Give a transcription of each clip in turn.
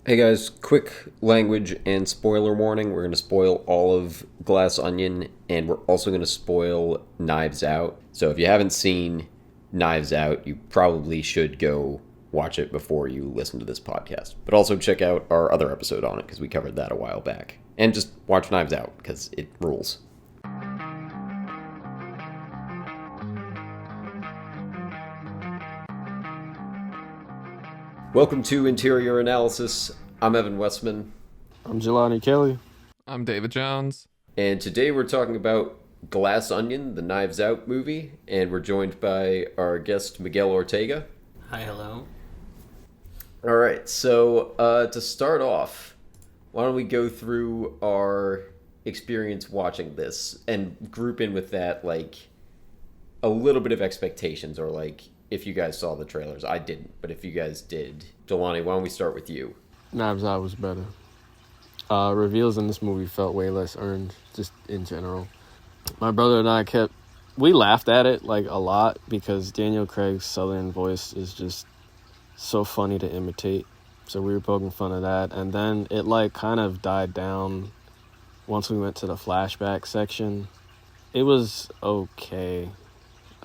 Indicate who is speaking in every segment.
Speaker 1: Hey guys, quick language and spoiler warning. We're going to spoil all of Glass Onion, and we're also going to spoil Knives Out. So if you haven't seen Knives Out, you probably should go watch it before you listen to this podcast. But also check out our other episode on it because we covered that a while back. And just watch Knives Out because it rules. Welcome to Interior Analysis. I'm Evan Westman.
Speaker 2: I'm Jelani Kelly.
Speaker 3: I'm David Jones.
Speaker 1: And today we're talking about Glass Onion, the Knives Out movie, and we're joined by our guest Miguel Ortega.
Speaker 4: Hi, hello.
Speaker 1: All right, so to start off, why don't we go through our experience watching this and group in with that, like, a little bit of expectations, or like, if you guys saw the trailers. I didn't, but if you guys did. Jelani, why don't we start with you?
Speaker 2: Knives Out was better. Reveals in this movie felt way less earned, just in general. My brother and I we laughed at it, like, a lot, because Daniel Craig's southern voice is just so funny to imitate. So we were poking fun of that. And then it, like, kind of died down once we went to the flashback section. It was okay,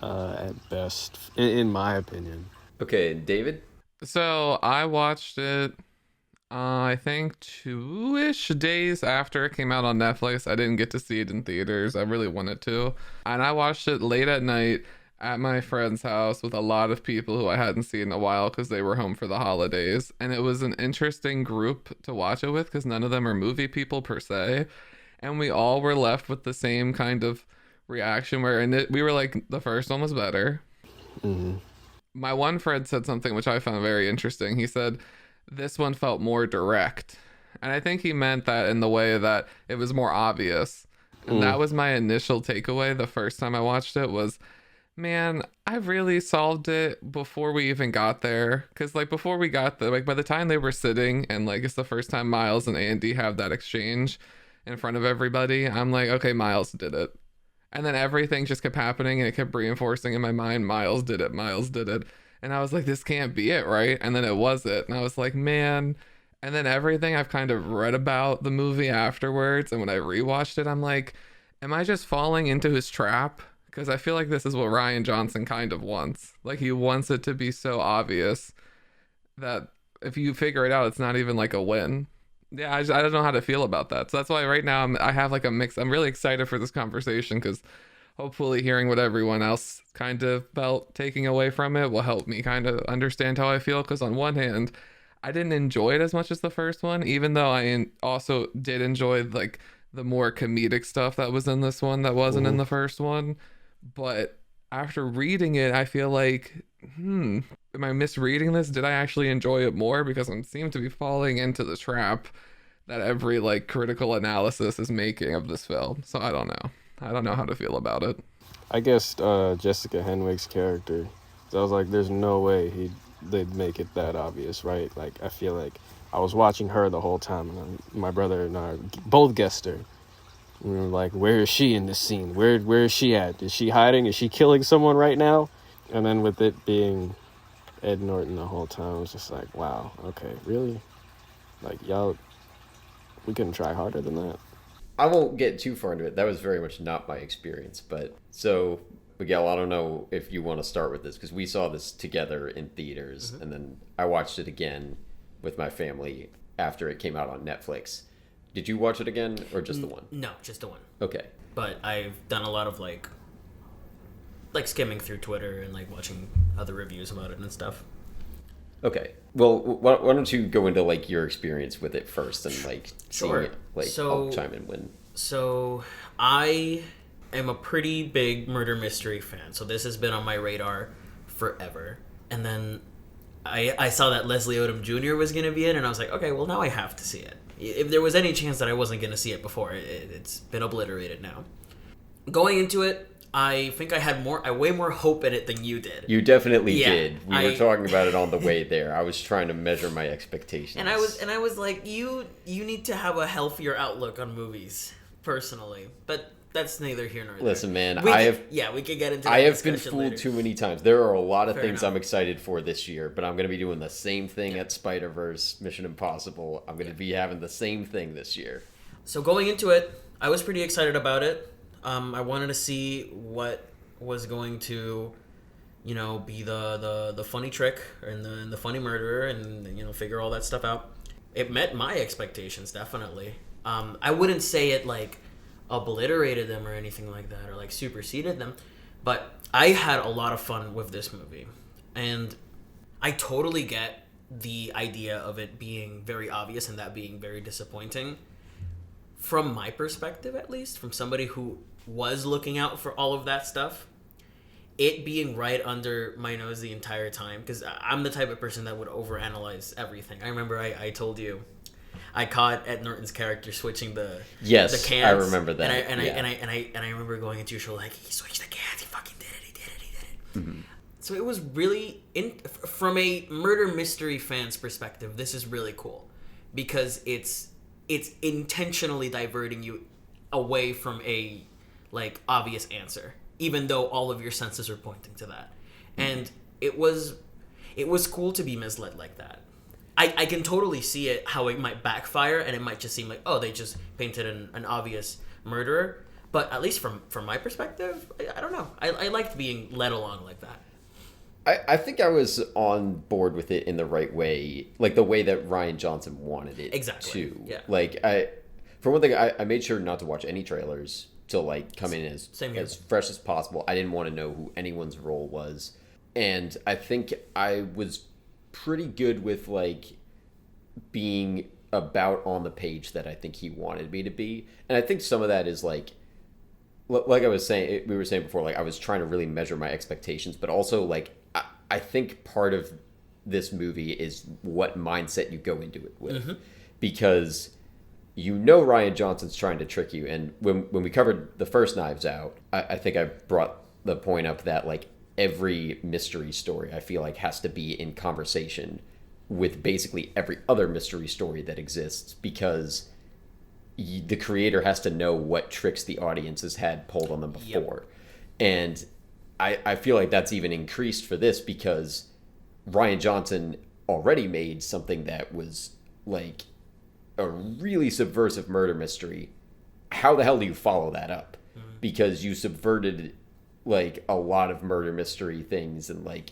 Speaker 2: at best, in my opinion.
Speaker 1: Okay, David?
Speaker 3: So I watched it, I think 2-ish days after it came out on Netflix. I didn't get to see it in theaters. I really wanted to. And I watched it late at night at my friend's house with a lot of people who I hadn't seen in a while because they were home for the holidays. And it was an interesting group to watch it with because none of them are movie people per se. And we all were left with the same kind of reaction where we were like, the first one was better.
Speaker 2: Mm-hmm.
Speaker 3: My one friend said something which I found very interesting. He said this one felt more direct. And I think he meant that in the way that it was more obvious. And that was my initial takeaway the first time I watched it was, man, I really solved it before we even got there. Because, like, before we got there, like, by the time they were sitting and, like, it's the first time Miles and Andy have that exchange in front of everybody, I'm like, okay, Miles did it. And then everything just kept happening and it kept reinforcing in my mind, Miles did it, Miles did it. And I was like, this can't be it, right? And then it was it. And I was like, man. And then everything I've kind of read about the movie afterwards, and when I rewatched it, I'm like, am I just falling into his trap? Because I feel like this is what Rian Johnson kind of wants. Like, he wants it to be so obvious that if you figure it out, it's not even like a win. Yeah, I don't know how to feel about that. So that's why right now I have like a mix. I'm really excited for this conversation because hopefully hearing what everyone else kind of felt taking away from it will help me kind of understand how I feel. Because on one hand, I didn't enjoy it as much as the first one, even though also did enjoy like the more comedic stuff that was in this one that wasn't in the first one. But after reading it, I feel like, am I misreading this? Did I actually enjoy it more? Because I seem to be falling into the trap that every like critical analysis is making of this film. So I don't know. I don't know how to feel about it.
Speaker 2: I guess Jessica Henwick's character, so I was like, there's no way they'd make it that obvious, right? Like, I feel like I was watching her the whole time, and my brother and I both guessed her. We were like, where is she in this scene? Where is she at? Is she hiding? Is she killing someone right now? And then with it being Ed Norton the whole time, it was just like, wow, okay, really? Like, y'all, we couldn't try harder than that.
Speaker 1: I won't get too far into it. That was very much not my experience. But so, Miguel, I don't know if you want to start with this because we saw this together in theaters, and then I watched it again with my family after it came out on Netflix. Did you watch it again or just the one?
Speaker 4: No, just the one.
Speaker 1: Okay.
Speaker 4: But I've done a lot of like skimming through Twitter and like watching other reviews about it and stuff.
Speaker 1: Okay. Well, why don't you go into like your experience with it first and like seeing
Speaker 4: Sure.
Speaker 1: it? Like, I'll chime in when.
Speaker 4: So I am a pretty big murder mystery fan. So this has been on my radar forever. And then I saw that Leslie Odom Jr. was going to be in, and I was like, okay, well, now I have to see it. If there was any chance that I wasn't going to see it before, it's been obliterated now. Going into it, I think I had way more hope in it than you did.
Speaker 1: You definitely did. We were talking about it on the way there. I was trying to measure my expectations.
Speaker 4: And I was like, you need to have a healthier outlook on movies, personally. But that's neither here nor there.
Speaker 1: Listen, man,
Speaker 4: we could get into that
Speaker 1: I have been
Speaker 4: discussion
Speaker 1: fooled
Speaker 4: later.
Speaker 1: too many times. There are a lot of
Speaker 4: Fair
Speaker 1: things
Speaker 4: enough.
Speaker 1: I'm excited for this year, but I'm going to be doing the same thing at Spider-Verse, Mission Impossible. I'm going to be having the same thing this year.
Speaker 4: So going into it, I was pretty excited about it. I wanted to see what was going to, be the funny trick and the funny murderer, and figure all that stuff out. It met my expectations, definitely. I wouldn't say it like obliterated them or anything like that, or like superseded them, but I had a lot of fun with this movie, and I totally get the idea of it being very obvious and that being very disappointing. From my perspective, at least, from somebody who was looking out for all of that stuff, it being right under my nose the entire time, because I'm the type of person that would overanalyze everything. I remember I told you I caught Ed Norton's character switching the
Speaker 1: Yes,
Speaker 4: cans.
Speaker 1: I remember that.
Speaker 4: And I remember going into your show like, he switched the cans, he fucking did it.
Speaker 1: Mm-hmm.
Speaker 4: So it was really from a murder mystery fan's perspective, this is really cool because it's intentionally diverting you away from a like obvious answer, even though all of your senses are pointing to that. And it was cool to be misled like that. I can totally see it, how it might backfire, and it might just seem like, oh, they just painted an obvious murderer. But at least from my perspective, I don't know. I liked being led along like that.
Speaker 1: I think I was on board with it in the right way, like the way that Rian Johnson wanted it
Speaker 4: Exactly.
Speaker 1: to.
Speaker 4: Yeah.
Speaker 1: Like, for one thing, I made sure not to watch any trailers to like come in as fresh as possible. I didn't want to know who anyone's role was. And I think I was pretty good with like being about on the page that I think he wanted me to be. And I think some of that is like I was saying, we were saying before, like I was trying to really measure my expectations, but also like I think part of this movie is what mindset you go into it with, because Rian Johnson's trying to trick you. And when we covered the first Knives Out, I think I brought the point up that like every mystery story I feel like has to be in conversation with basically every other mystery story that exists, because the creator has to know what tricks the audience has had pulled on them before. Yep. And I feel like that's even increased for this, because Rian Johnson already made something that was like a really subversive murder mystery. How the hell do you follow that up? Because you subverted like a lot of murder mystery things and like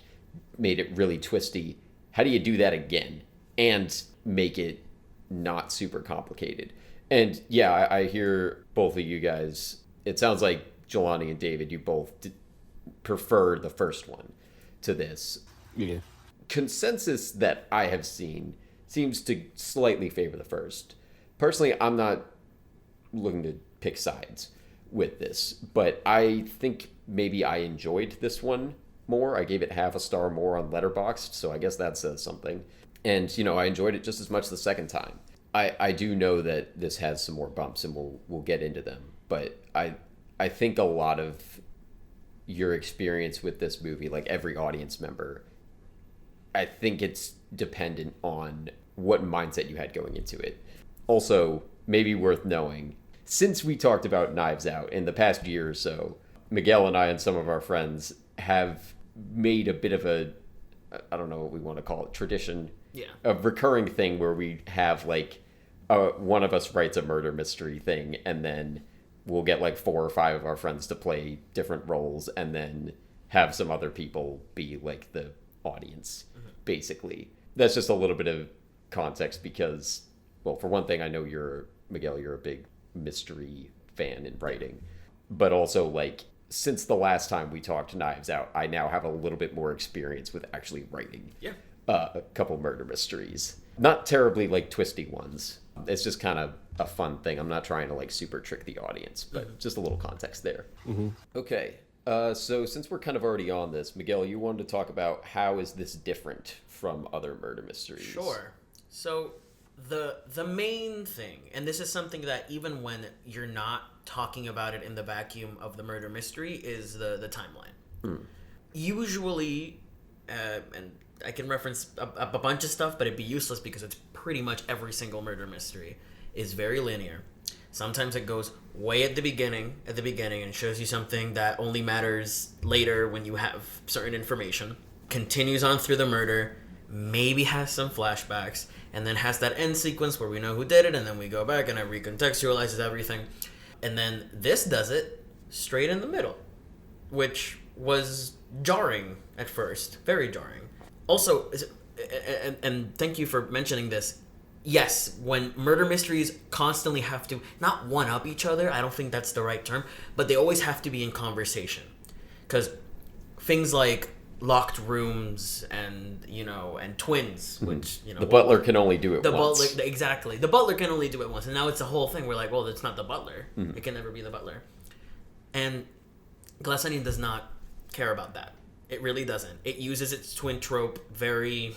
Speaker 1: made it really twisty. How do you do that again and make it not super complicated? And yeah, I hear both of you guys. It sounds like Jelani and David, you both prefer the first one to this.
Speaker 2: Yeah.
Speaker 1: Consensus that I have seen seems to slightly favor the first. Personally, I'm not looking to pick sides with this, but I think maybe I enjoyed this one more. I gave it half a star more on Letterboxd, so I guess that says something. And, I enjoyed it just as much the second time. I do know that this has some more bumps, and we'll get into them. But I think a lot of your experience with this movie, like every audience member, I think it's dependent on what mindset you had going into it. Also, maybe worth knowing, since we talked about Knives Out in the past year or so, Miguel and I and some of our friends have made a bit of a, I don't know what we want to call it, tradition.
Speaker 4: Yeah.
Speaker 1: A recurring thing where we have like one of us writes a murder mystery thing, and then we'll get like 4 or 5 of our friends to play different roles, and then have some other people be like the audience, basically. That's just a little bit of context because, well, for one thing, I know Miguel, you're a big mystery fan in writing, but also like since the last time we talked Knives Out, I now have a little bit more experience with actually writing a couple murder mysteries. Not terribly like twisty ones. It's just kind of a fun thing. I'm not trying to like super trick the audience, but just a little context there. Okay. So since we're kind of already on this, Miguel, you wanted to talk about how is this different from other murder mysteries?
Speaker 4: Sure. So the main thing, and this is something that even when you're not talking about it in the vacuum of the murder mystery, is the timeline. Usually, and I can reference a bunch of stuff, but it'd be useless because it's pretty much every single murder mystery is very linear. Sometimes it goes way at the beginning, and shows you something that only matters later when you have certain information. Continues on through the murder, maybe has some flashbacks, and then has that end sequence where we know who did it, and then we go back and it recontextualizes everything. And then this does it straight in the middle, which was jarring at first, very jarring. Also, and thank you for mentioning this, yes, when murder mysteries constantly have to, not one-up each other, I don't think that's the right term, but they always have to be in conversation. Because things like locked rooms and, and twins, which,
Speaker 1: The butler can only do it once.
Speaker 4: Butler, exactly. The butler can only do it once. And now it's a whole thing. We're like, well, it's not the butler. It can never be the butler. And Glass Onion does not care about that. It really doesn't. It uses its twin trope very,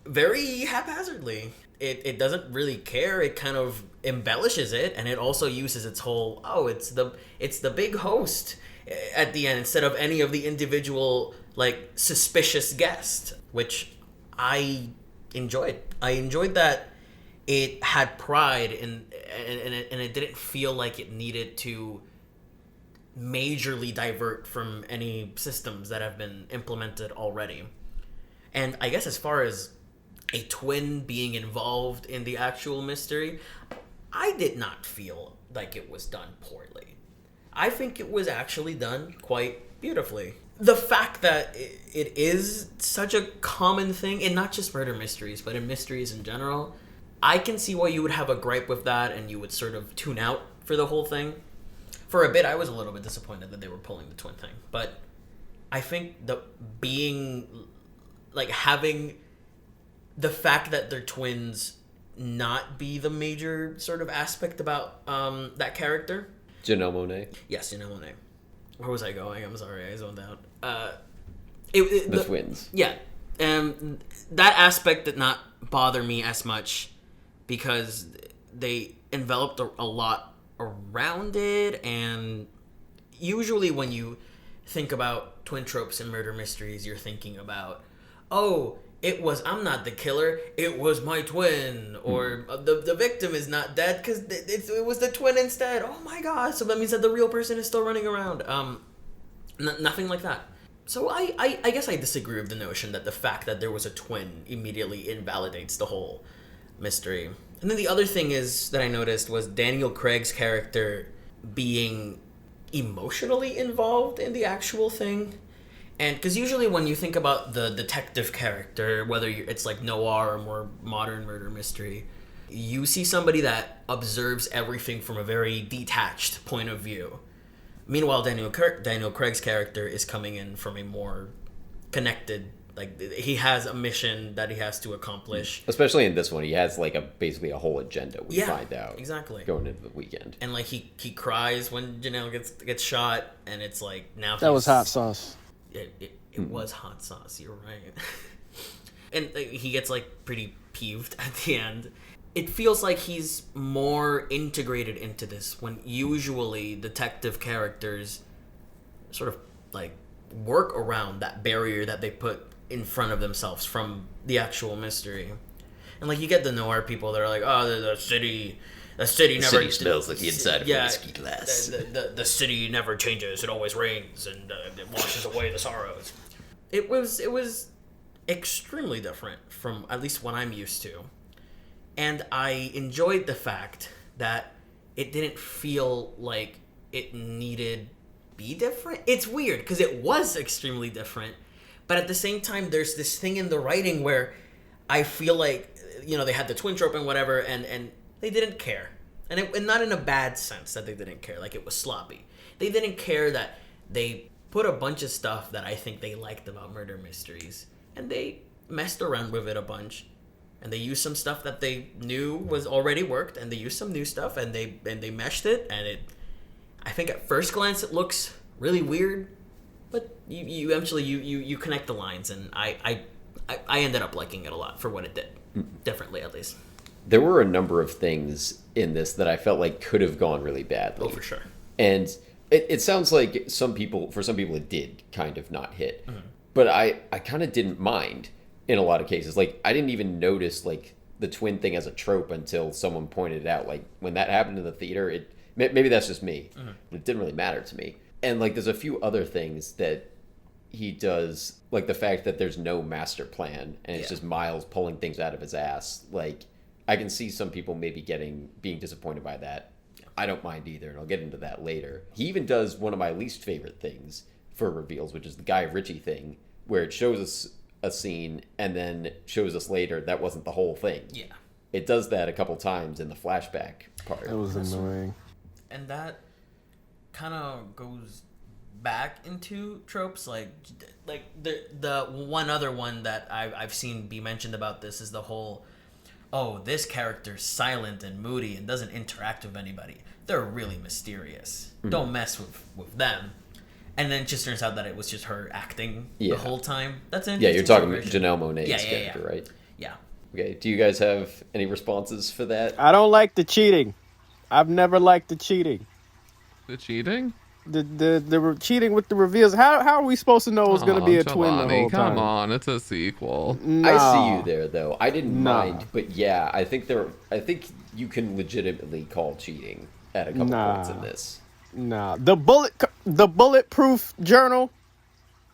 Speaker 4: very haphazardly. It doesn't really care. It kind of embellishes it, and it also uses its whole, it's the big host at the end instead of any of the individual suspicious guest, which I enjoyed. I enjoyed that it had pride and it didn't feel like it needed to majorly divert from any systems that have been implemented already. And I guess as far as a twin being involved in the actual mystery, I did not feel like it was done poorly. I think it was actually done quite beautifully. The fact that it is such a common thing, and not just murder mysteries, but in mysteries in general, I can see why you would have a gripe with that and you would sort of tune out for the whole thing. For a bit, I was a little bit disappointed that they were pulling the twin thing, but I think having the fact that they're twins not be the major sort of aspect about that character.
Speaker 1: Janelle Monáe.
Speaker 4: Yes, Janelle Monáe. Where was I going? I'm sorry, I zoned out.
Speaker 1: The twins.
Speaker 4: Yeah. That aspect did not bother me as much because they enveloped a lot around it, and usually when you think about twin tropes and murder mysteries, you're thinking about, I'm not the killer, it was my twin, or the victim is not dead because it was the twin instead. Oh my god, so that means that the real person is still running around. Nothing like that. So I guess I disagree with the notion that the fact that there was a twin immediately invalidates the whole mystery. And then the other thing is that I noticed was Daniel Craig's character being emotionally involved in the actual thing. And because usually when you think about the detective character, whether it's like noir or more modern murder mystery, you see somebody that observes everything from a very detached point of view. Meanwhile, Daniel Craig's character is coming in from a more connected, he has a mission that he has to accomplish.
Speaker 1: Especially in this one, he has basically a whole agenda. We find out
Speaker 4: exactly
Speaker 1: going into the weekend,
Speaker 4: and he cries when Janelle gets shot, and it's like now
Speaker 2: that was hot sauce.
Speaker 4: It was hot sauce. You're right. And he gets pretty peeved at the end. It feels like he's more integrated into this when usually detective characters sort of work around that barrier that they put in front of themselves from the actual mystery. And you get the noir people that are like, the city never...
Speaker 1: city smells like the inside of a whiskey glass.
Speaker 4: The city never changes. It always rains and it washes away the sorrows. It was extremely different from at least what I'm used to. And I enjoyed the fact that it didn't feel like it needed be different. It's weird because it was extremely different. But at the same time, there's this thing in the writing where I feel like, they had the twin trope and whatever, and they didn't care. And not in a bad sense that they didn't care, it was sloppy. They didn't care that they put a bunch of stuff that I think they liked about murder mysteries, and they messed around with it a bunch. And they used some stuff that they knew was already worked, and they used some new stuff, and they meshed it, and I think at first glance it looks really weird, but you eventually you connect the lines, and I ended up liking it a lot for what it did, differently at least.
Speaker 1: There were a number of things in this that I felt like could have gone really badly.
Speaker 4: Oh, for sure.
Speaker 1: And it sounds like for some people it did kind of not hit, but I kind of didn't mind in a lot of cases. I didn't even notice the twin thing as a trope until someone pointed it out. When that happened in the theater, Maybe that's just me. But it didn't really matter to me. And like, there's a few other things that he does, like the fact that there's no master plan and it's just Miles pulling things out of his ass. Like, I can see some people maybe being disappointed by that. I don't mind either, and I'll get into that later. He even does one of my least favorite things for reveals, which is the Guy Ritchie thing, where it shows us a scene and then shows us later that wasn't the whole thing.
Speaker 4: Yeah.
Speaker 1: It does that a couple times in the flashback part.
Speaker 2: It was annoying.
Speaker 4: And that kind of goes back into tropes, like the one other one that I've seen be mentioned about this is the whole, oh, this character's silent and moody and doesn't interact with anybody. They're really mysterious. Don't mess with them. And then it just turns out that it was just her acting the whole time. That's an
Speaker 1: you're talking about Janelle Monáe's character,
Speaker 4: yeah.
Speaker 1: right?
Speaker 4: Yeah.
Speaker 1: Okay. Do you guys have any responses for that?
Speaker 2: I don't like the cheating. I've never liked the cheating.
Speaker 3: The cheating?
Speaker 2: The cheating with the reveals. How are we supposed to know it was going to be a twin the whole time?
Speaker 3: Come on, it's a sequel.
Speaker 2: No.
Speaker 1: I see you there, though. I didn't mind, but yeah, I think you can legitimately call cheating at a couple points in this.
Speaker 2: Nah, the bulletproof journal.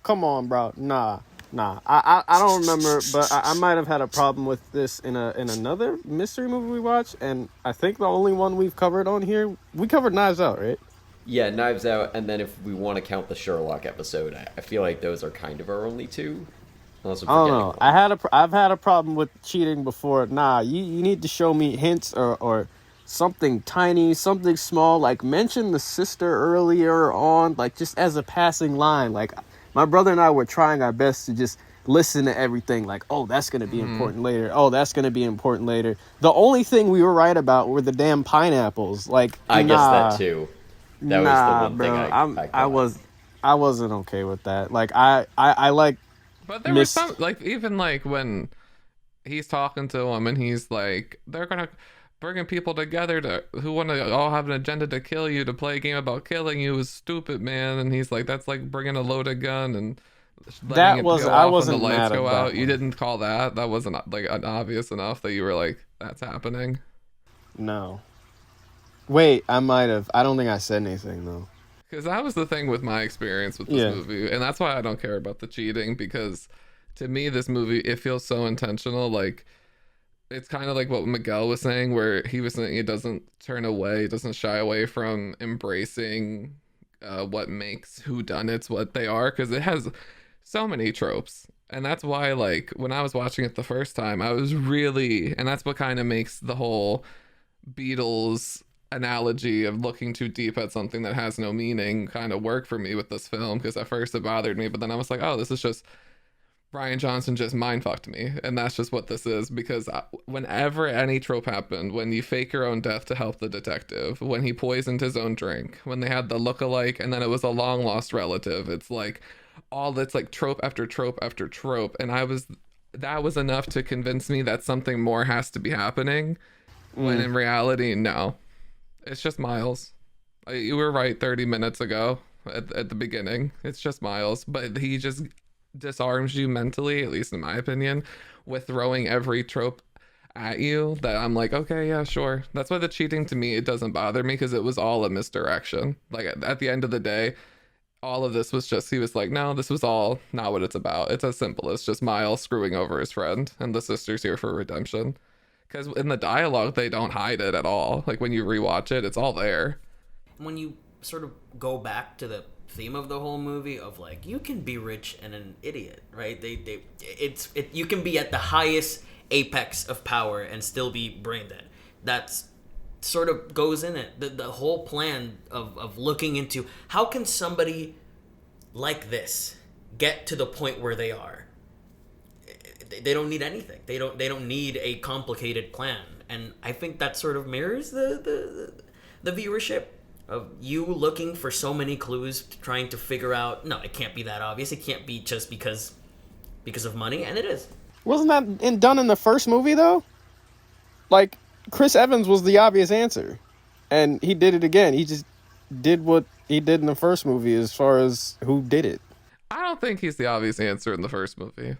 Speaker 2: Come on, bro. Nah. I don't remember, but I might have had a problem with this in another mystery movie we watched, and I think the only one we've covered on here, we covered Knives Out, right?
Speaker 1: Yeah, Knives Out, and then if we want to count the Sherlock episode, I feel like those are kind of our only two. Unless I'm
Speaker 2: I don't
Speaker 1: forgetting
Speaker 2: know.
Speaker 1: one.
Speaker 2: I've had a problem with cheating before. Nah, you need to show me hints or something tiny, something small. Like, mention the sister earlier on, like, just as a passing line. Like, my brother and I were trying our best to just listen to everything. Like, oh, that's going to be important later. Oh, that's going to be important later. The only thing we were right about were the damn pineapples. Like,
Speaker 1: I guess that too. That was the one thing
Speaker 2: I wasn't okay with that. Like, I like.
Speaker 3: But there was some, like, even like when he's talking to him and he's like, they're gonna bringing people together who want to all have an agenda to kill you, to play a game about killing you is stupid, man. And he's like, that's like bringing a loaded gun and letting it go off when the lights go out. You didn't call that. That wasn't like obvious enough that you were like, that's happening.
Speaker 2: No. Wait, I might have. I don't think I said anything though.
Speaker 3: Because that was the thing with my experience with this movie, and that's why I don't care about the cheating, because to me this movie, it feels so intentional. Like, it's kind of like what Miguel was saying, where he was saying it doesn't turn away, it doesn't shy away from embracing what makes whodunits what they are, because it has so many tropes. And that's why, like, when I was watching it the first time, I was really, and that's what kind of makes the whole Beatles analogy of looking too deep at something that has no meaning kind of work for me with this film, because at first it bothered me, but then I was like, oh, this is just Rian Johnson just mind fucked me, and that's just what this is. Because whenever any trope happened, when you fake your own death to help the detective, when he poisoned his own drink, when they had the look-alike and then it was a long lost relative, it's like all that's like trope after trope after trope, and that was enough to convince me that something more has to be happening, when in reality, no. It's just Miles. You were right 30 minutes ago at the beginning. It's just Miles. But he just disarms you mentally, at least in my opinion, with throwing every trope at you that I'm like, okay, yeah, sure. That's why the cheating, to me, it doesn't bother me, because it was all a misdirection. Like, at the end of the day, all of this was just, he was like, no, this was all not what it's about. It's as simple as just Miles screwing over his friend, and the sister's here for redemption. Because in the dialogue, they don't hide it at all. Like, when you rewatch it, it's all there.
Speaker 4: When you sort of go back to the theme of the whole movie of, like, you can be rich and an idiot, right? You can be at the highest apex of power and still be brain dead. That's sort of goes in it. The whole plan of looking into how can somebody like this get to the point where they are. They don't need anything. They don't need a complicated plan, and I think that sort of mirrors the viewership of you looking for so many clues, trying to figure out. No, it can't be that obvious. It can't be just because of money, and it is.
Speaker 2: Wasn't that done in the first movie though? Like, Chris Evans was the obvious answer, and he did it again. He just did what he did in the first movie as far as who did it.
Speaker 3: I don't think he's the obvious answer in the first movie.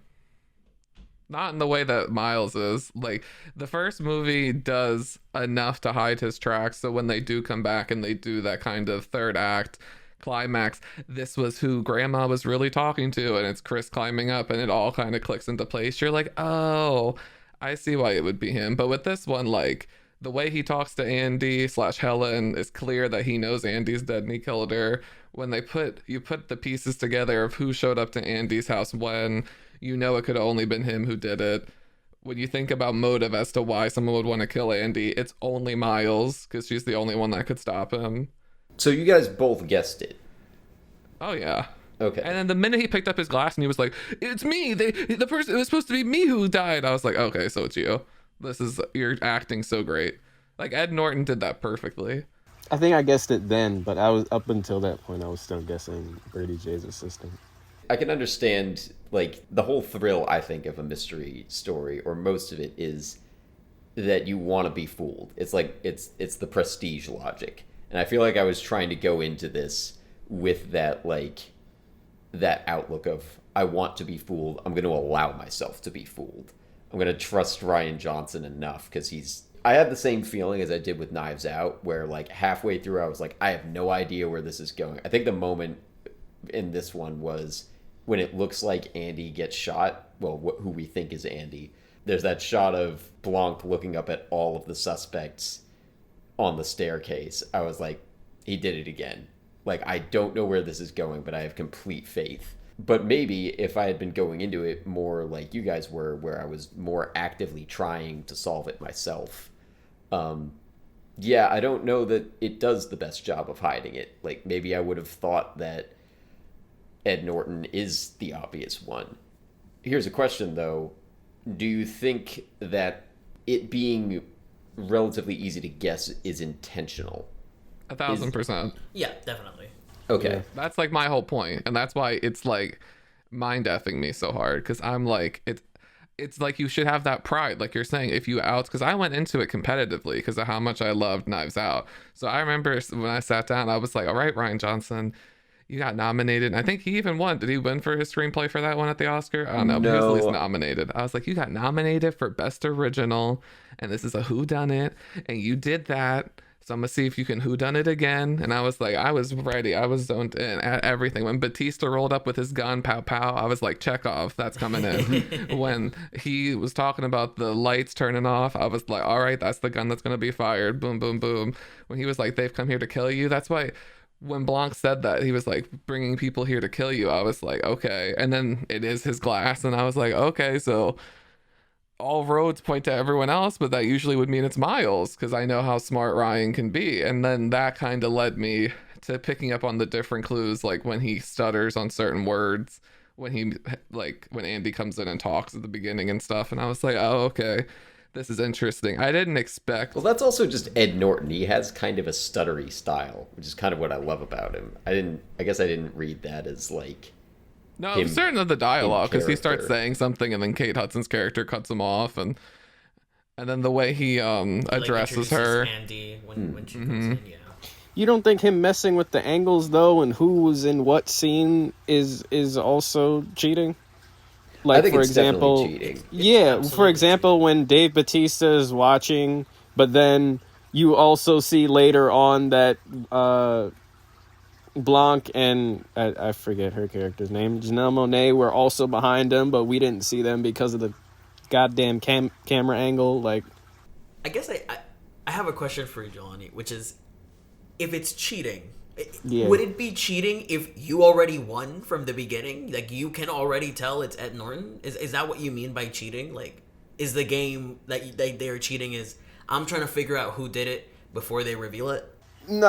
Speaker 3: Not in the way that Miles is. Like, the first movie does enough to hide his tracks, so when they do come back and they do that kind of third act climax, this was who Grandma was really talking to, and it's Chris climbing up, and it all kind of clicks into place. You're like, oh, I see why it would be him. But with this one, like, the way he talks to Andy / Helen is clear that he knows Andy's dead and he killed her. When you put the pieces together of who showed up to Andy's house when, you know it could have only been him who did it. When you think about motive as to why someone would want to kill Andy, it's only Miles, because she's the only one that could stop him.
Speaker 1: So you guys both guessed it.
Speaker 3: Oh, yeah.
Speaker 1: Okay.
Speaker 3: And then the minute he picked up his glass and he was like, it's me, the person, it was supposed to be me who died, I was like, okay, so it's you. You're acting so great. Like, Ed Norton did that perfectly.
Speaker 2: I think I guessed it then, but I was up until that point I was still guessing Brady J's assistant.
Speaker 1: I can understand, like, the whole thrill, I think, of a mystery story, or most of it, is that you want to be fooled. It's like, it's the prestige logic. And I feel like I was trying to go into this with that, like, that outlook of, I want to be fooled. I'm going to allow myself to be fooled. I'm going to trust Rian Johnson enough, because I had the same feeling as I did with Knives Out, where, like, halfway through I was like, I have no idea where this is going. I think the moment in this one was when it looks like Andy gets shot, well, who we think is Andy. There's that shot of Blanc looking up at all of the suspects on the staircase. I was like, he did it again. Like, I don't know where this is going, but I have complete faith. But maybe if I had been going into it more like you guys were, where I was more actively trying to solve it myself, yeah, I don't know that it does the best job of hiding it. Like, maybe I would have thought that Ed Norton is the obvious one. Here's a question, though. Do you think that it being relatively easy to guess is intentional?
Speaker 3: 1,000%.
Speaker 4: Yeah, definitely.
Speaker 1: Okay.
Speaker 2: Yeah.
Speaker 3: That's like my whole point, and that's why it's like mind effing me so hard, because I'm like, it's like you should have that pride, like you're saying, if you out, because I went into it competitively because of how much I loved Knives Out. So I remember when I sat down, I was like, all right, Rian Johnson, you got nominated. And I think he even won. Did he win for his screenplay for that one at the Oscar? I don't know, but he was at least nominated. I was like, you got nominated for Best Original, and this is a whodunit, and you did that. So I'm gonna see if you can whodunit again. And I was like, I was ready. I was zoned in at everything. When Batista rolled up with his gun, pow pow, I was like, Chekhov, that's coming in. When he was talking about the lights turning off, I was like, all right, that's the gun that's gonna be fired. Boom, boom, boom. When he was like, they've come here to kill you, that's why when Blanc said that, he was like, bringing people here to kill you, I was like, okay. And then it is his glass, and I was like, okay, so all roads point to everyone else, but that usually would mean it's Miles, because I know how smart Ryan can be. And then that kind of led me to picking up on the different clues, like when he stutters on certain words, when Andy comes in and talks at the beginning and stuff, and I was like, oh, okay, this is interesting. I didn't expect.
Speaker 1: Well, that's also just Ed Norton. He has kind of a stuttery style, which is kind of what I love about him. I guess I didn't read that as like.
Speaker 3: No, I'm certain of the dialogue, because he starts
Speaker 1: character.
Speaker 3: saying something and then Kate Hudson's character cuts him off, and then the way he addresses her.
Speaker 4: Andy when she comes in, yeah.
Speaker 2: You don't think him messing with the angles though, and who was in what scene is also cheating? Like,
Speaker 1: I think
Speaker 2: for
Speaker 1: it's
Speaker 2: example,
Speaker 1: definitely cheating.
Speaker 2: Yeah,
Speaker 4: It's
Speaker 2: for example, when Dave Bautista is watching, but then you also see later on that Blanc and I forget her character's name, Janelle Monáe, were also behind him, but we didn't see them because of the goddamn camera angle. Like,
Speaker 4: I guess I have a question for you, Jelani, which is, if it's cheating,
Speaker 2: Yeah.
Speaker 4: would it be cheating if you already won from the beginning? Like, you can already tell it's Ed Norton? Is that what you mean by cheating? Like, is the game that they are cheating is, I'm trying to figure out who did it before they reveal it?
Speaker 2: no,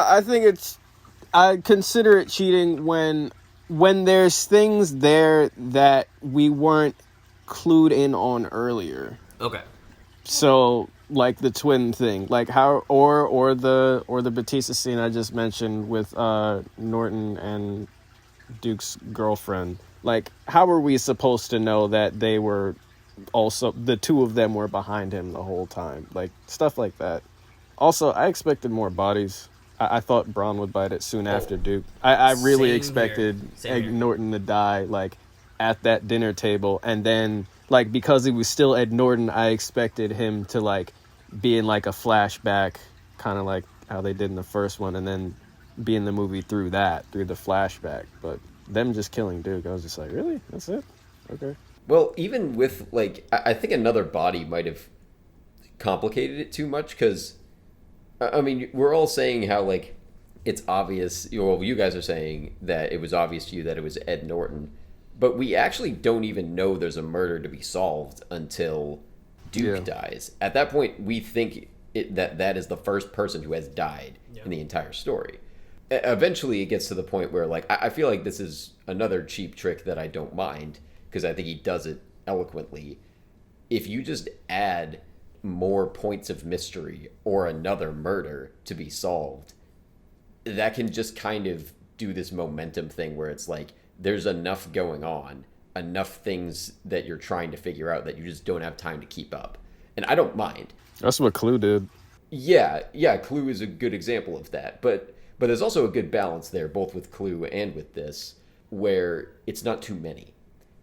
Speaker 2: I consider it cheating when there's things there that we weren't clued in on earlier.
Speaker 4: Okay.
Speaker 2: So, like the twin thing, like how, or the Batista scene I just mentioned with Norton and Duke's girlfriend. Like, how were we supposed to know that they were also, the two of them were behind him the whole time? Like, stuff like that. Also, I expected more bodies. I thought Braun would bite it soon after Duke. I really
Speaker 4: Same
Speaker 2: expected
Speaker 4: here. Same here.
Speaker 2: Norton to die, like, at that dinner table, and then like, because he was still Ed Norton, I expected him to, like, be in, like, a flashback, kind of like how they did in the first one, and then be in the movie through the flashback. But them just killing Duke, I was just like, really? That's it? Okay.
Speaker 1: Well, even with, like, I think another body might have complicated it too much, because, I mean, we're all saying how, like, it's obvious, well, you guys are saying that it was obvious to you that it was Ed Norton, but we actually don't even know there's a murder to be solved until Duke dies. At that point, we think that is the first person who has died in the entire story. Eventually, it gets to the point where, like, I feel like this is another cheap trick that I don't mind, because I think he does it eloquently. If you just add more points of mystery or another murder to be solved, that can just kind of do this momentum thing where it's like there's enough going on, enough things that you're trying to figure out that you just don't have time to keep up. And I don't mind.
Speaker 2: That's what Clue did.
Speaker 1: Yeah, Clue is a good example of that. But there's also a good balance there, both with Clue and with this, where it's not too many.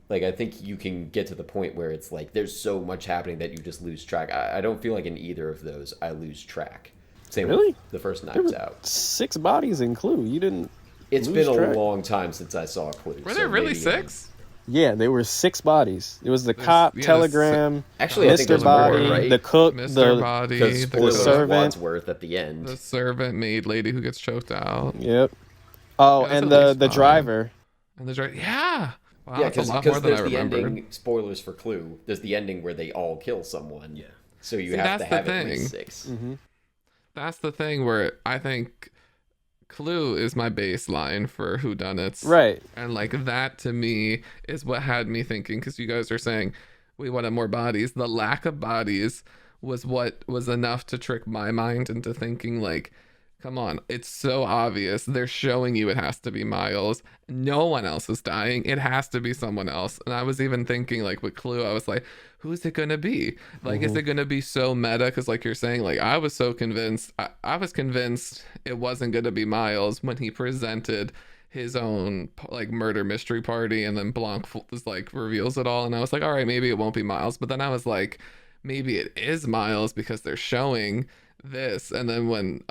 Speaker 1: Like, I think you can get to the point where it's like there's so much happening that you just lose track. I don't feel like in either of those I lose track. Same with the first Knives Out.
Speaker 2: 6 bodies in Clue. You didn't.
Speaker 1: It's been a long time since I saw Clue.
Speaker 3: Were there really 6?
Speaker 2: Yeah, there were 6 bodies. It was the cop, Telegram,
Speaker 1: actually, I think
Speaker 2: Mr. Body,
Speaker 1: more, right?
Speaker 2: the cook,
Speaker 3: Mr. Body,
Speaker 1: the
Speaker 2: servant,
Speaker 1: Wadsworth at the end,
Speaker 3: the servant maid lady who gets choked out.
Speaker 2: Yep. Oh, and the driver.
Speaker 3: And the driver. Yeah. Wow,
Speaker 1: yeah,
Speaker 3: because
Speaker 1: there's the ending. Spoilers for Clue. There's the ending where they all kill someone. Yeah. So you have to have at least 6.
Speaker 2: Mm-hmm.
Speaker 3: That's the thing where I think Clue is my baseline for whodunits.
Speaker 2: Right.
Speaker 3: And like that to me is what had me thinking, because you guys are saying we wanted more bodies. The lack of bodies was what was enough to trick my mind into thinking like, come on, it's so obvious. They're showing you it has to be Miles. No one else is dying. It has to be someone else. And I was even thinking, like, with Clue, I was like, who's it going to be? Like, is it going to be so meta? Because, like you're saying, like, I was so convinced. I was convinced it wasn't going to be Miles when he presented his own, like, murder mystery party. And then Blanc was, like, reveals it all. And I was like, all right, maybe it won't be Miles. But then I was like, maybe it is Miles because they're showing this. And then when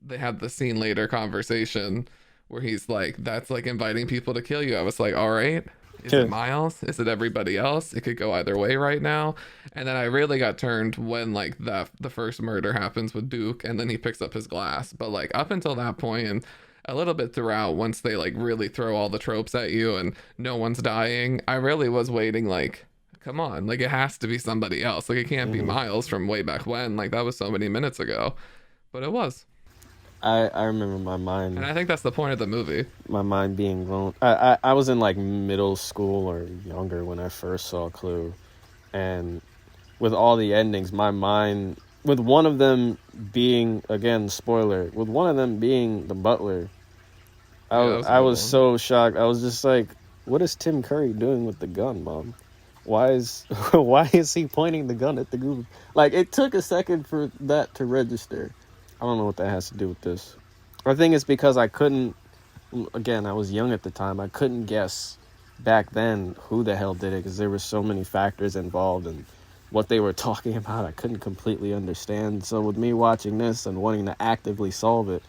Speaker 3: they had the scene later conversation where he's like, that's like inviting people to kill you, I was like, all right, is it Miles? Is it everybody else? It could go either way right now. And then I really got turned when like the first murder happens with Duke and then he picks up his glass. But like up until that point and a little bit throughout, once they like really throw all the tropes at you and no one's dying, I really was waiting like, come on, like it has to be somebody else. Like it can't be Miles from way back when. Like that was so many minutes ago. But it was.
Speaker 2: I remember my mind.
Speaker 3: And I think that's the point of the movie.
Speaker 2: My mind being blown. I was in like middle school or younger when I first saw Clue. And with all the endings, my mind, with one of them being, again, spoiler, with one of them being the butler, I was so shocked. I was just like, what is Tim Curry doing with the gun, Mom? Why is he pointing the gun at the group? Like, it took a second for that to register. I don't know what that has to do with this. I think it's because I couldn't, again, I was young at the time. I couldn't guess back then who the hell did it because there were so many factors involved and what they were talking about I couldn't completely understand. So with me watching this and wanting to actively solve it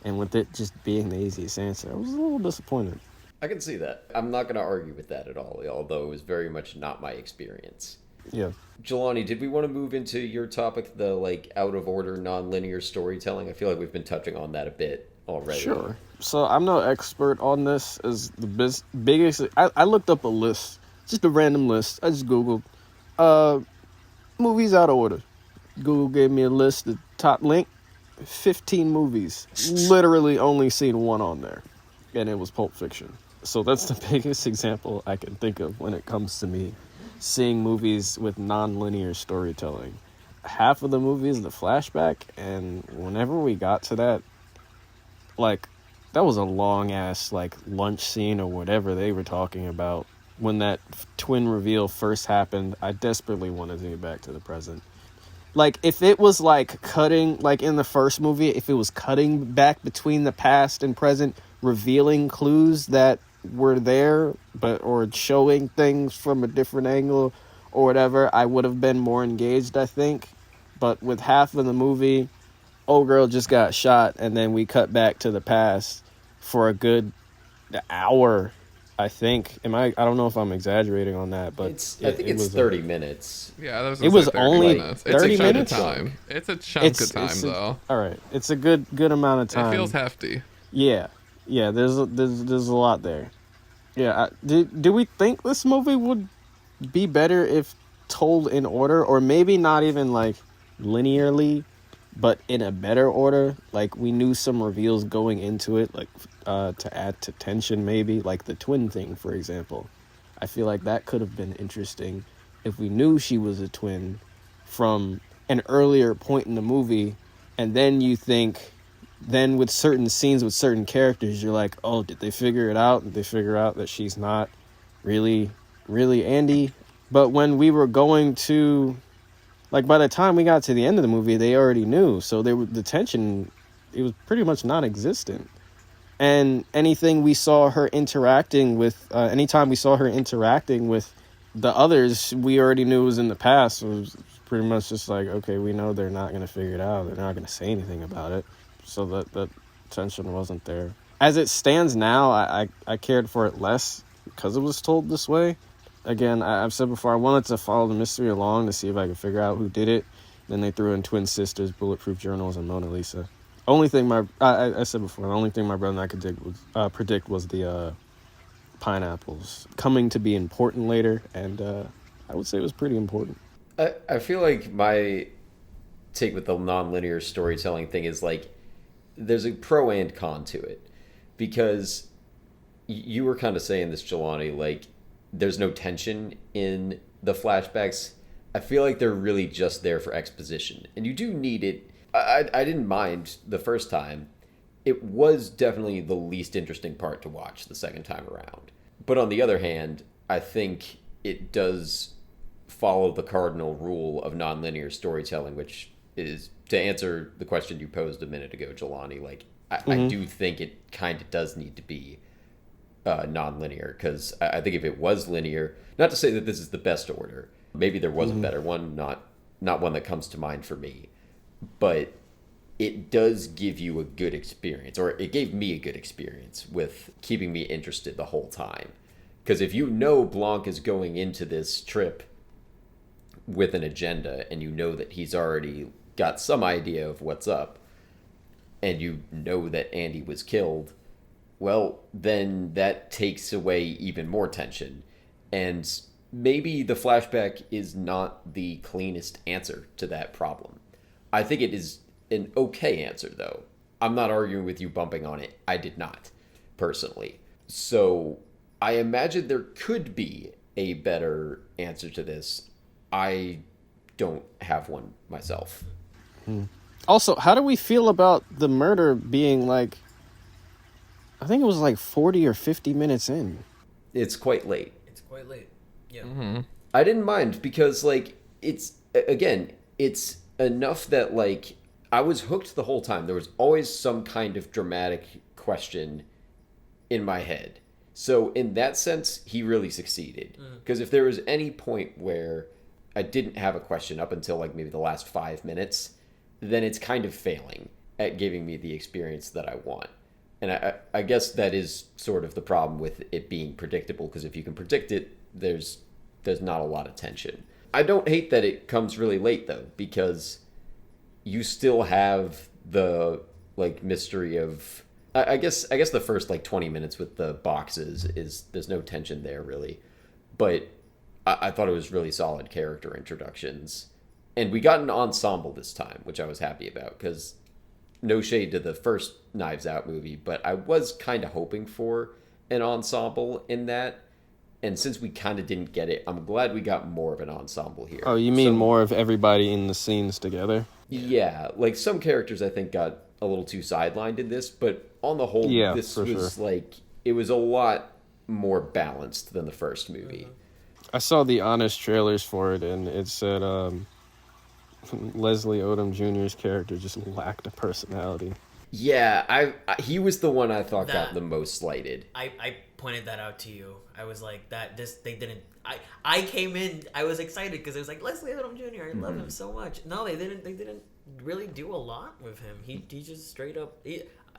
Speaker 2: and with it just being the easiest answer, I was a little disappointed.
Speaker 1: I can see that. I'm not going to argue with that at all, although it was very much not my experience.
Speaker 2: Yeah.
Speaker 1: Jelani, did we want to move into your topic, the like out of order, non-linear storytelling? I feel like we've been touching on that a bit already.
Speaker 2: Sure. So I'm no expert on this. As the biggest, I looked up a list, just a random list. I just Googled movies out of order. Google gave me a list, the top link, 15 movies. Literally only seen one on there, and it was Pulp Fiction. So that's the biggest example I can think of when it comes to me seeing movies with non-linear storytelling. Half of the movie is the flashback, and whenever we got to that, like, that was a long-ass, like, lunch scene or whatever they were talking about. When that twin reveal first happened, I desperately wanted to get back to the present. Like, if it was, like, cutting, like, in the first movie, if it was cutting back between the past and present, revealing clues that were there, or showing things from a different angle or whatever, I would have been more engaged, I think. But with half of the movie, old girl just got shot, and then we cut back to the past for a good hour, I think. I don't know if I'm exaggerating on that, but
Speaker 1: I think it's 30 minutes.
Speaker 3: Yeah, that was.
Speaker 2: It was
Speaker 3: 30
Speaker 2: only
Speaker 3: minutes.
Speaker 2: 30
Speaker 3: It's a chunk
Speaker 2: minutes?
Speaker 3: of time. It's a chunk of time, though.
Speaker 2: All right, it's a good amount of time.
Speaker 3: It feels hefty.
Speaker 2: Yeah. There's a lot there. Yeah. Do we think this movie would be better if told in order, or maybe not even like linearly, but in a better order? Like, we knew some reveals going into it, like to add to tension, maybe, like the twin thing, for example. I feel like that could have been interesting if we knew she was a twin from an earlier point in the movie, and then you think, then with certain scenes with certain characters, you're like, oh, did they figure it out? Did they figure out that she's not really Andy? But when we were going to, like, by the time we got to the end of the movie, they already knew. So the tension, it was pretty much non-existent. And anytime we saw her interacting with the others, we already knew was in the past. It was pretty much just like, okay, we know they're not going to figure it out. They're not going to say anything about it. So that tension wasn't there. As it stands now, I cared for it less because it was told this way. Again, I've said before, I wanted to follow the mystery along to see if I could figure out who did it. Then they threw in twin sisters, bulletproof journals, and Mona Lisa. Only thing I said before, the only thing my brother and I could predict was the pineapples coming to be important later, and I would say it was pretty important.
Speaker 1: I feel like my take with the non-linear storytelling thing is like there's a pro and con to it, because you were kind of saying this, Jelani, like there's no tension in the flashbacks. I feel like they're really just there for exposition, and you do need it. I didn't mind the first time. It was definitely the least interesting part to watch the second time around. But on the other hand, I think it does follow the cardinal rule of nonlinear storytelling, which is, to answer the question you posed a minute ago, Jelani, like I do think it kind of does need to be nonlinear, because I think if it was linear, not to say that this is the best order, maybe there was a better one, not one that comes to mind for me, but it does give you a good experience, or it gave me a good experience with keeping me interested the whole time. Because if you know Blanc is going into this trip with an agenda, and you know that he's already got some idea of what's up, and you know that Andy was killed, well, then that takes away even more tension. And maybe the flashback is not the cleanest answer to that problem. I think it is an okay answer, though. I'm not arguing with you bumping on it. I did not, personally. So I imagine there could be a better answer to this. I don't have one myself.
Speaker 2: Also, how do we feel about the murder being like, I think it was like 40 or 50 minutes in?
Speaker 1: It's quite late.
Speaker 4: It's quite late. Yeah.
Speaker 3: Mm-hmm.
Speaker 1: I didn't mind because, like, it's enough that, like, I was hooked the whole time. There was always some kind of dramatic question in my head. So in that sense, he really succeeded. Because if there was any point where I didn't have a question up until, like, maybe the last 5 minutes, then it's kind of failing at giving me the experience that I want. And I guess that is sort of the problem with it being predictable, because if you can predict it, there's not a lot of tension. I don't hate that it comes really late, though, because you still have the, like, mystery of... I guess the first, like, 20 minutes with the boxes is... There's no tension there, really. But I thought it was really solid character introductions. And we got an ensemble this time, which I was happy about, because no shade to the first Knives Out movie, but I was kind of hoping for an ensemble in that. And since we kind of didn't get it, I'm glad we got more of an ensemble here.
Speaker 2: Oh, you mean more of everybody in the scenes together?
Speaker 1: Yeah, like some characters I think got a little too sidelined in this, but on the whole, this was like, it was a lot more balanced than the first movie.
Speaker 2: I saw the honest trailers for it, and it said Leslie Odom Jr.'s character just lacked a personality.
Speaker 1: Yeah, he was the one I thought got
Speaker 4: That-
Speaker 1: the most slighted.
Speaker 4: I pointed that out to you. I was like, they didn't. I came in. I was excited because it was like Leslie Odom Jr. I love him so much. No, they didn't really do a lot with him. He just straight up.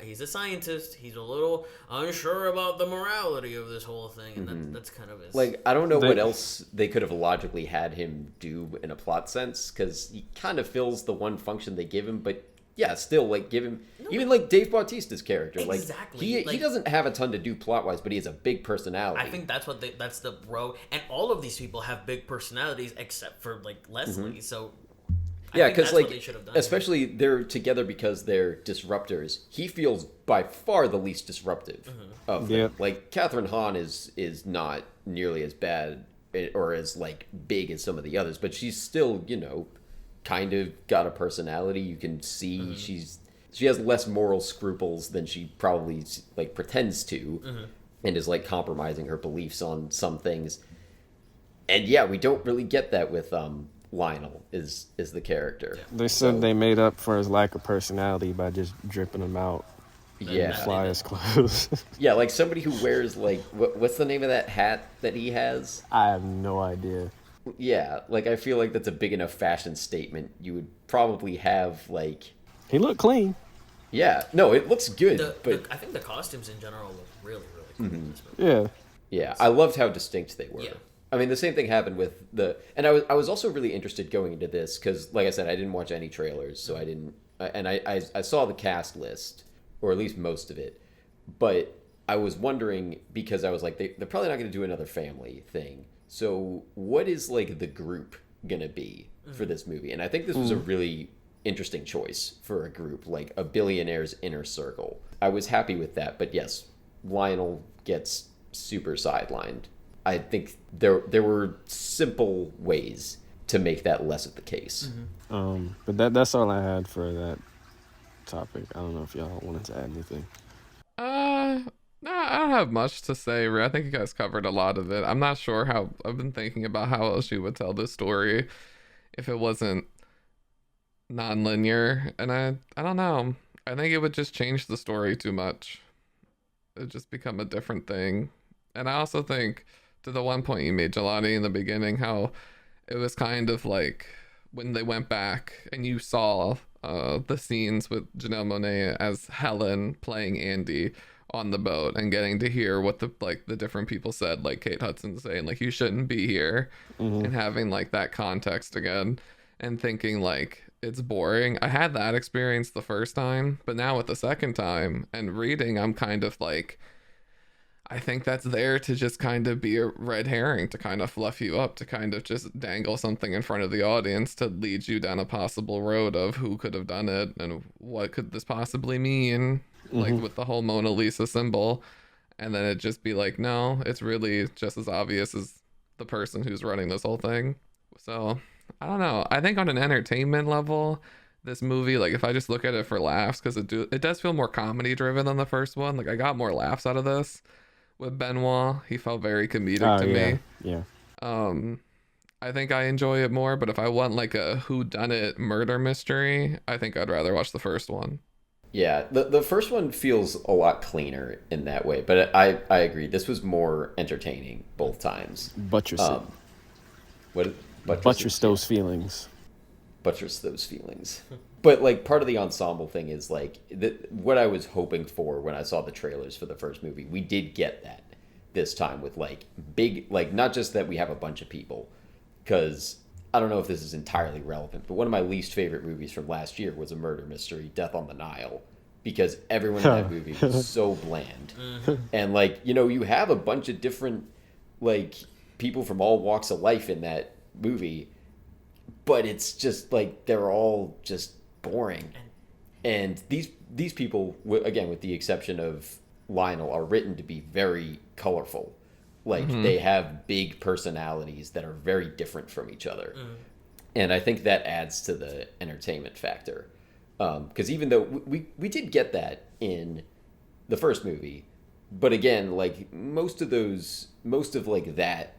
Speaker 4: He's a scientist. He's a little unsure about the morality of this whole thing, and that's kind of his.
Speaker 1: Like, I don't know what else they could have logically had him do in a plot sense, because he kind of fills the one function they give him, but yeah, still, like, give him... even, like, Dave Bautista's character.
Speaker 4: Exactly.
Speaker 1: Like, he doesn't have a ton to do plot-wise, but he has a big personality.
Speaker 4: I think that's the row, and all of these people have big personalities except for like Leslie. So
Speaker 1: Yeah,
Speaker 4: think
Speaker 1: because
Speaker 4: that's what
Speaker 1: like,
Speaker 4: they should have done.
Speaker 1: especially they're together because they're disruptors. He feels by far the least disruptive of them.
Speaker 2: Yep.
Speaker 1: Like Catherine Hahn is not nearly as bad or as like big as some of the others, but she's still, you know, kind of got a personality. You can see she has less moral scruples than she probably like pretends to, and is like compromising her beliefs on some things. And yeah, we don't really get that with Lionel is the character.
Speaker 2: They said they made up for his lack of personality by just dripping him out.
Speaker 1: Yeah,
Speaker 2: Fly his clothes.
Speaker 1: yeah, like somebody who wears like what's the name of that hat that he has?
Speaker 2: I have no idea.
Speaker 1: Yeah, like I feel like that's a big enough fashion statement. You would probably have like,
Speaker 2: He looked clean.
Speaker 1: yeah, no, it looks good, but
Speaker 4: I think the costumes in general look really cool in this movie.
Speaker 2: Yeah.
Speaker 1: yeah, I loved how distinct they were.
Speaker 4: Yeah.
Speaker 1: I mean, the same thing happened with and I was also really interested going into this because, like I said, I didn't watch any trailers, so I didn't, and I saw the cast list, or at least most of it, but I was wondering because I was like, they're probably not going to do another family thing. So what is like the group gonna be for this movie? And I think this was a really interesting choice for a group, like a billionaire's inner circle. I was happy with that, but yes, Lionel gets super sidelined. I think there were simple ways to make that less of the case.
Speaker 2: But that's all I had for that topic. I don't know if y'all wanted to add anything.
Speaker 3: No, I don't have much to say. I think you guys covered a lot of it. I'm not sure how. I've been thinking about how else you would tell this story if it wasn't non-linear, and I don't know. I think it would just change the story too much. It'd just become a different thing. And I also think, to the one point you made, Jelani, in the beginning, how it was kind of like when they went back and you saw the scenes with Janelle Monáe as Helen playing Andy on the boat and getting to hear what the different people said, like Kate Hudson saying like you shouldn't be here, and having like that context again and thinking like it's boring. I had that experience the first time, but now with the second time and reading, I'm kind of like, I think that's there to just kind of be a red herring, to kind of fluff you up, to kind of just dangle something in front of the audience to lead you down a possible road of who could have done it and what could this possibly mean, like with the whole Mona Lisa symbol. And then it'd just be like, no, it's really just as obvious as the person who's running this whole thing. So I don't know. I think on an entertainment level, this movie, like if I just look at it for laughs, because it does feel more comedy driven than the first one. Like I got more laughs out of this. With Benoit, he felt very comedic to me.
Speaker 2: Yeah.
Speaker 3: I think I enjoy it more, but if I want like a whodunit murder mystery, I think I'd rather watch the first one.
Speaker 1: Yeah, the first one feels a lot cleaner in that way, but I agree. This was more entertaining both times.
Speaker 2: Buttress it.
Speaker 1: What?
Speaker 2: Buttress those feelings.
Speaker 1: Buttress those feelings. But like part of the ensemble thing is like what I was hoping for when I saw the trailers for the first movie. We did get that this time with like big, like not just that we have a bunch of people, because I don't know if this is entirely relevant, but one of my least favorite movies from last year was a murder mystery, Death on the Nile, because everyone in that movie was so bland. And like, you know, you have a bunch of different like people from all walks of life in that movie, but it's just like they're all just boring. And these people, again with the exception of Lionel, are written to be very colorful. Like they have big personalities that are very different from each other. And I think that adds to the entertainment factor, because even though we did get that in the first movie, but again, like most of like that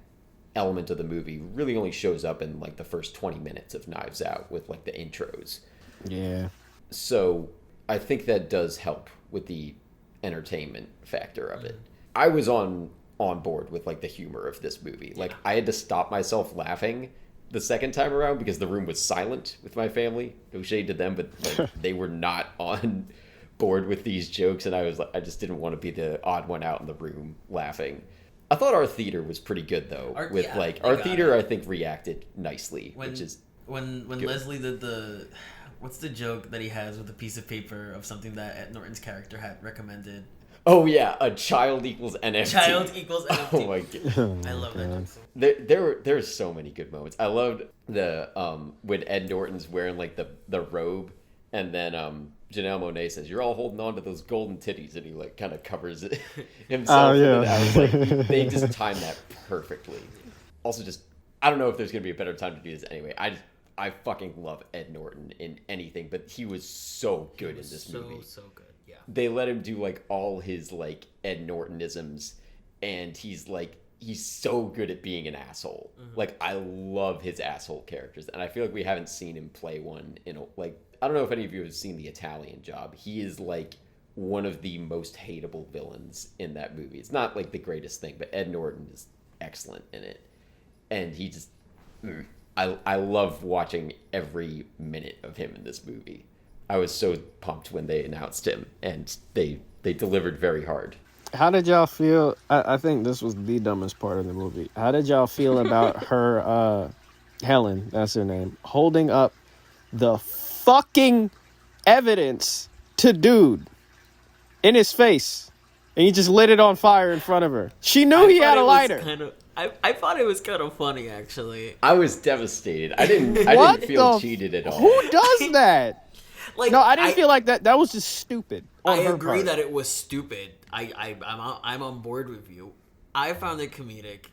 Speaker 1: element of the movie really only shows up in like the first 20 minutes of Knives Out with like the intros.
Speaker 2: Yeah.
Speaker 1: So I think that does help with the entertainment factor of it. I was on board with like the humor of this movie. Like I had to stop myself laughing the second time around because the room was silent with my family. No shade to them, but like they were not on board with these jokes, and I just didn't want to be the odd one out in the room laughing. I thought our theater was pretty good though. Our theater, I think, reacted nicely, which is
Speaker 4: when
Speaker 1: good.
Speaker 4: Leslie did the what's the joke that he has with a piece of paper of something that Ed Norton's character had recommended.
Speaker 1: Oh yeah, a child equals NFT.
Speaker 4: Child equals NFT.
Speaker 1: Oh my god,
Speaker 4: I love that joke. So
Speaker 1: there's so many good moments. I loved the when Ed Norton's wearing like the robe, and then Janelle Monáe says, "You're all holding on to those golden titties," and he like kind of covers it himself.
Speaker 2: Oh yeah,
Speaker 1: I was like, they just timed that perfectly. Also, just I don't know if there's gonna be a better time to do this anyway. I fucking love Ed Norton in anything, but he was so good in this movie.
Speaker 4: So good. Yeah.
Speaker 1: They let him do like all his like Ed Nortonisms, and he's so good at being an asshole. Like I love his asshole characters, and I feel like we haven't seen him play one in like I don't know if any of you have seen The Italian Job. He is like one of the most hateable villains in that movie. It's not like the greatest thing, but Ed Norton is excellent in it, and he just I love watching every minute of him in this movie. I was so pumped when they announced him, and they delivered very hard.
Speaker 2: How did y'all feel? I think this was the dumbest part of the movie. How did y'all feel about her, Helen, that's her name, holding up the fucking evidence to dude in his face, and he just lit it on fire in front of her? She knew he had a lighter.
Speaker 4: I thought it was kind of funny, actually.
Speaker 1: I was devastated. I didn't feel cheated at all.
Speaker 2: Who does that?
Speaker 4: Like,
Speaker 2: no, I didn't feel like that. That was just stupid.
Speaker 4: I agree that it was stupid. I'm on board with you. I found it comedic,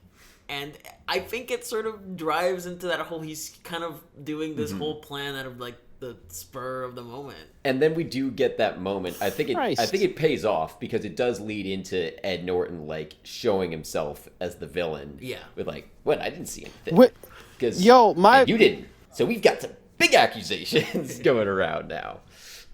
Speaker 4: and I think it sort of drives into that whole he's kind of doing this whole plan out of like the spur of the moment.
Speaker 1: And then we do get that moment. I think it pays off because it does lead into Ed Norton like showing himself as the villain.
Speaker 4: Yeah.
Speaker 1: With like, what? I didn't see anything. Because you didn't. So we've got some big accusations going around now.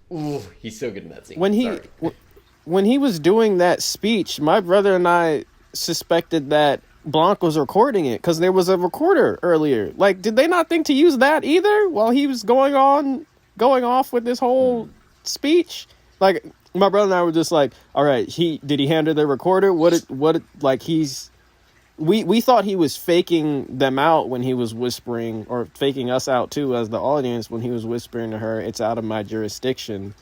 Speaker 1: Ooh, he's so good in that scene.
Speaker 2: When he was doing that speech, my brother and I suspected that Blanc was recording it because there was a recorder earlier. Like, did they not think to use that either while he was going off with this whole speech? Like, my brother and I were just like, all right, did he hand her the recorder? We thought he was faking them out when he was whispering, or faking us out too as the audience when he was whispering to her, "It's out of my jurisdiction."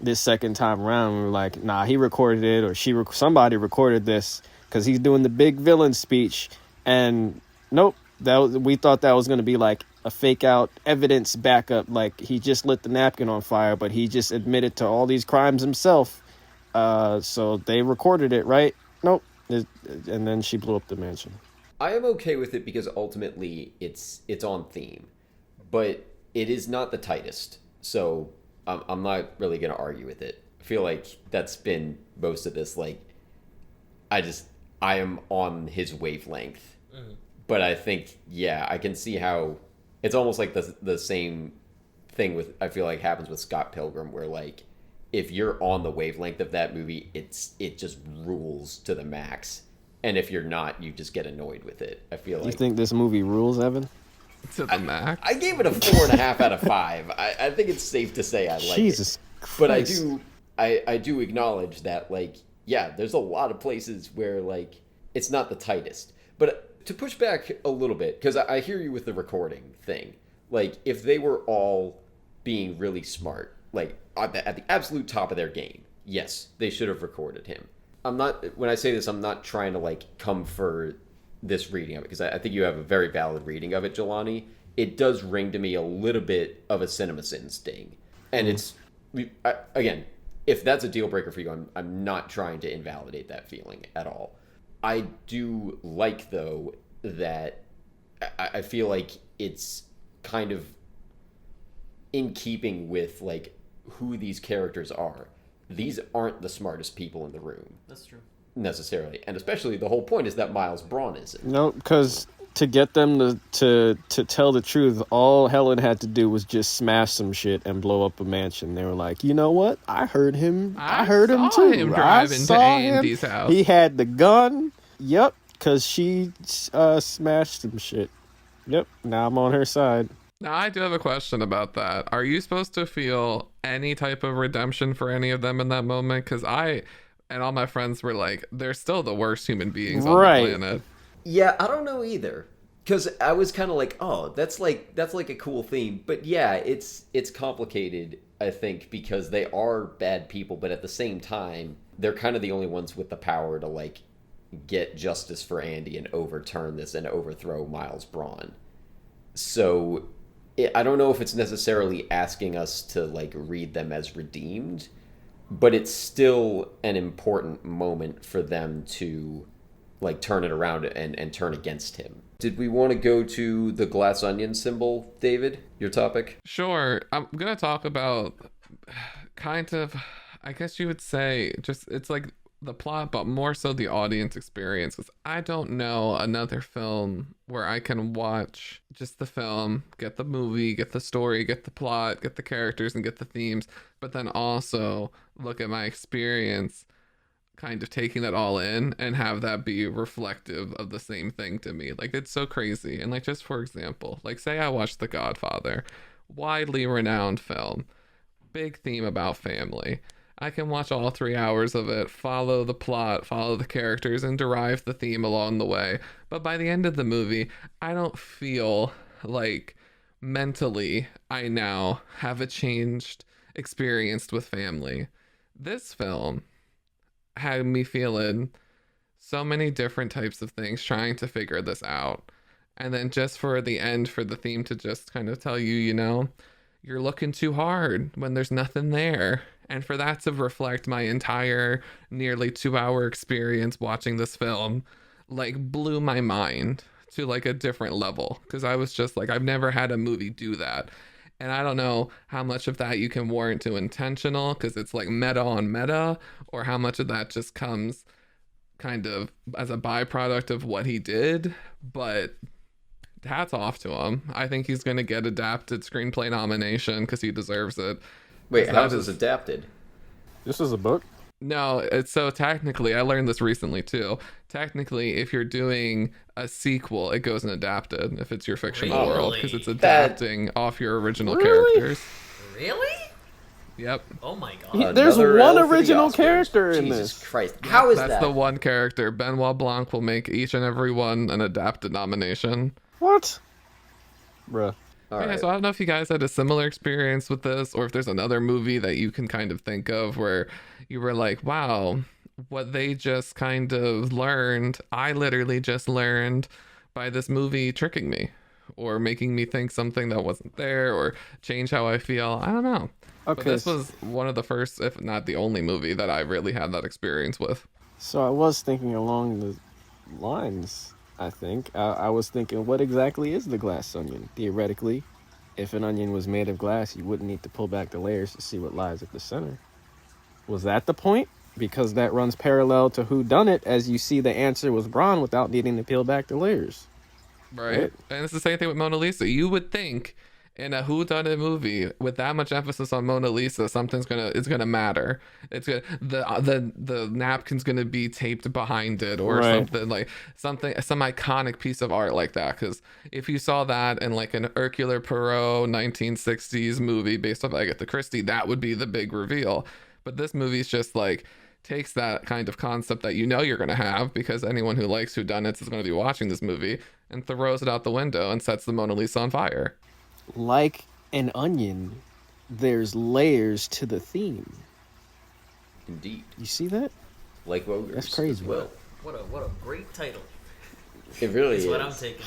Speaker 2: This second time around, we were like, nah, he recorded it, or somebody recorded this because he's doing the big villain speech. And nope, we thought that was going to be like a fake out evidence backup, like he just lit the napkin on fire, but he just admitted to all these crimes himself. So they recorded it, right? Nope. And then she blew up the mansion.
Speaker 1: I am okay with it because ultimately it's on theme, but it is not the tightest. So I'm not really going to argue with it. I feel like that's been most of this. Like, I am on his wavelength, but I think, I can see how it's almost like the same thing I feel like happens with Scott Pilgrim, where like, if you're on the wavelength of that movie, it just rules to the max. And if you're not, you just get annoyed with it. I feel like.
Speaker 2: You think this movie rules, Evan?
Speaker 3: To the max.
Speaker 1: I gave it a 4.5 out of 5. I think it's safe to say I like
Speaker 2: Jesus
Speaker 1: it.
Speaker 2: Christ.
Speaker 1: But I do acknowledge that, like, there's a lot of places where, like, it's not the tightest. But to push back a little bit, because I hear you with the recording thing. Like, if they were all being really smart, like, at the absolute top of their game, yes, they should have recorded him. When I say this, I'm not trying to, like, come for this reading of it, because I think you have a very valid reading of it, Jelani. It does ring to me a little bit of a CinemaSins sting. And again, if that's a deal breaker for you, I'm not trying to invalidate that feeling at all. I do like, though, that I feel like it's kind of in keeping with, like, who these characters are. These aren't the smartest people in the room.
Speaker 4: That's true.
Speaker 1: Necessarily. And especially the whole point is that Miles Braun isn't.
Speaker 2: No, because to get them to tell the truth, all Helen had to do was just smash some shit and blow up a mansion. They were like, you know what? I heard him. I heard him too.
Speaker 3: Him driving to Andy's house.
Speaker 2: He had the gun. Yep, because she smashed some shit. Yep, now I'm on her side.
Speaker 3: Now, I do have a question about that. Are you supposed to feel any type of redemption for any of them in that moment? Because I and all my friends were like, they're still the worst human beings on the planet.
Speaker 1: Yeah, I don't know either. Because I was kind of like, oh, that's like a cool theme. But yeah, it's complicated, I think, because they are bad people, but at the same time, they're kind of the only ones with the power to, like, get justice for Andy and overturn this and overthrow Miles Braun. So I don't know if it's necessarily asking us to, like, read them as redeemed, but it's still an important moment for them to, like, turn it around and turn against him. Did we want to go to the glass onion symbol, David? Your topic?
Speaker 3: Sure. I'm going to talk about kind of, I guess you would say, just it's like the plot, but more so the audience experience. 'Cause I don't know another film where I can watch just the film, get the movie, get the story, get the plot, get the characters, and get the themes, but then also look at my experience kind of taking that all in and have that be reflective of the same thing to me. Like, it's so crazy. And, like, just for example, like, say I watched The Godfather, widely renowned film, big theme about family. I can watch all 3 hours of it, follow the plot, follow the characters, and derive the theme along the way. But by the end of the movie, I don't feel like mentally I now have a changed experience with family. This film had me feeling so many different types of things, trying to figure this out. And then just for the end, for the theme to just kind of tell you, you know, you're looking too hard when there's nothing there. And for that to reflect my entire nearly 2-hour experience watching this film, like, blew my mind to, like, a different level. Because I was just like, I've never had a movie do that. And I don't know how much of that you can warrant to intentional, because it's like meta on meta, or how much of that just comes kind of as a byproduct of what he did. But hats off to him. I think he's going to get adapted screenplay nomination because he deserves it.
Speaker 1: Wait, how is this adapted?
Speaker 2: This is a book?
Speaker 3: No, it's so technically, I learned this recently too. Technically, if you're doing a sequel, it goes and adapted if it's your fictional world, because it's adapting off your original characters.
Speaker 4: Really?
Speaker 3: Yep.
Speaker 4: Oh my god.
Speaker 2: There's
Speaker 1: Another
Speaker 2: one
Speaker 1: L for the
Speaker 2: original
Speaker 1: Oscars.
Speaker 2: character in
Speaker 1: Jesus
Speaker 2: this.
Speaker 1: Christ. How is
Speaker 3: That's
Speaker 1: that?
Speaker 3: the one character. Benoit Blanc will make each and every one an adapted nomination.
Speaker 2: What? Bruh.
Speaker 1: All
Speaker 3: Yeah,
Speaker 1: right.
Speaker 3: so I don't know if you guys had a similar experience with this, or if there's another movie that you can kind of think of where you were like, wow, what they just kind of learned, I literally just learned by this movie tricking me, or making me think something that wasn't there, or change how I feel. I don't know.
Speaker 2: Okay.
Speaker 3: But this was one of the first, if not the only movie that I really had that experience with.
Speaker 2: So I was thinking along the lines, I think. I was thinking, what exactly is the glass onion? Theoretically, if an onion was made of glass, you wouldn't need to pull back the layers to see what lies at the center. Was that the point? Because that runs parallel to Who Done It, as you see the answer was Braun without needing to peel back the layers.
Speaker 3: Right. And it's the same thing with Mona Lisa. You would think in a whodunit movie with that much emphasis on Mona Lisa, it's gonna matter. It's gonna the napkin's gonna be taped behind it, or some iconic piece of art like that. Because if you saw that in like an Hercule Poirot 1960s movie based off Agatha Christie, that would be the big reveal. But this movie's just like takes that kind of concept that you know you're gonna have, because anyone who likes whodunits is gonna be watching this movie, and throws it out the window and sets the Mona Lisa on fire.
Speaker 2: Like an onion, there's layers to the theme.
Speaker 1: Indeed.
Speaker 2: You see that?
Speaker 1: Like Wogers.
Speaker 2: That's crazy.
Speaker 1: As well.
Speaker 4: What a great title.
Speaker 1: It really is.
Speaker 4: What I'm taking.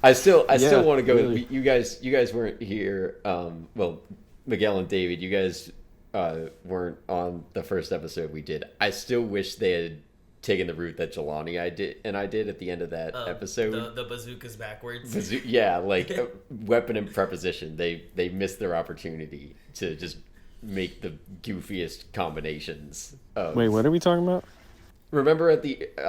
Speaker 1: I still
Speaker 2: Yeah,
Speaker 1: want to go.
Speaker 2: really.
Speaker 1: You guys weren't here. Well, Miguel and David, you guys weren't on the first episode we did. I still wish they had taken the route that Jelani I did at the end of that episode.
Speaker 4: The bazookas backwards.
Speaker 1: Yeah, like weapon and preposition. They missed their opportunity to just make the goofiest combinations.
Speaker 2: Wait, what are we talking about?
Speaker 1: remember I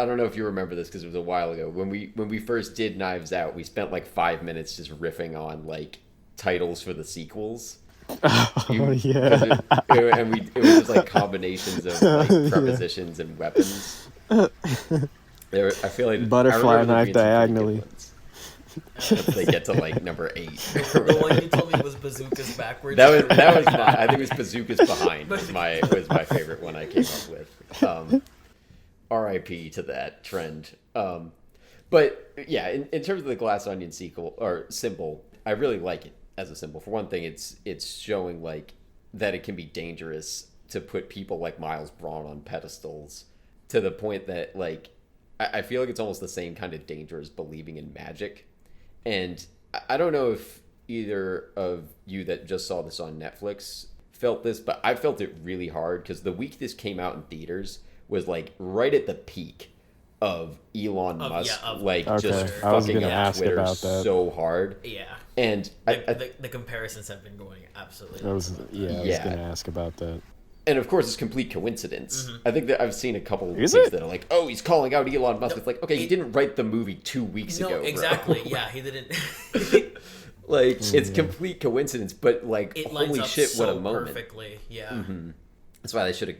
Speaker 1: don't know if you remember this because it was a while ago when we first did Knives Out, we spent like 5 minutes just riffing on like titles for the sequels.
Speaker 2: Oh yeah.
Speaker 1: It was just like combinations of like prepositions and weapons. I feel like
Speaker 2: Butterfly knife diagonally.
Speaker 1: If they get to like number 8.
Speaker 4: The one you told me was bazookas backwards.
Speaker 1: That was my, I think it was bazookas behind was my favorite one I came up with. R.I.P. to that trend. But yeah, in terms of the glass onion sequel or symbol, I really like it as a symbol. For one thing, it's showing like that it can be dangerous to put people like Miles Braun on pedestals to the point that like I feel like it's almost the same kind of danger as believing in magic. And I don't know if either of you that just saw this on Netflix felt this, but I felt it really hard because the week this came out in theaters was like right at the peak of Elon Musk, just fucking up Twitter so hard.
Speaker 4: Yeah.
Speaker 1: And
Speaker 4: the comparisons have been going absolutely.
Speaker 2: I was going to ask about that.
Speaker 1: And of course, it's complete coincidence.
Speaker 4: Mm-hmm.
Speaker 1: I think that I've seen a couple of things that are like, "Oh, he's calling out Elon Musk." It's like, okay, he didn't write the movie 2 weeks ago. No,
Speaker 4: exactly.
Speaker 1: Bro.
Speaker 4: Yeah, he didn't.
Speaker 1: Like, it's complete coincidence, but like,
Speaker 4: it lines
Speaker 1: holy
Speaker 4: up
Speaker 1: shit,
Speaker 4: so
Speaker 1: what a moment!
Speaker 4: Perfectly, yeah.
Speaker 1: Mm-hmm. That's why they should have.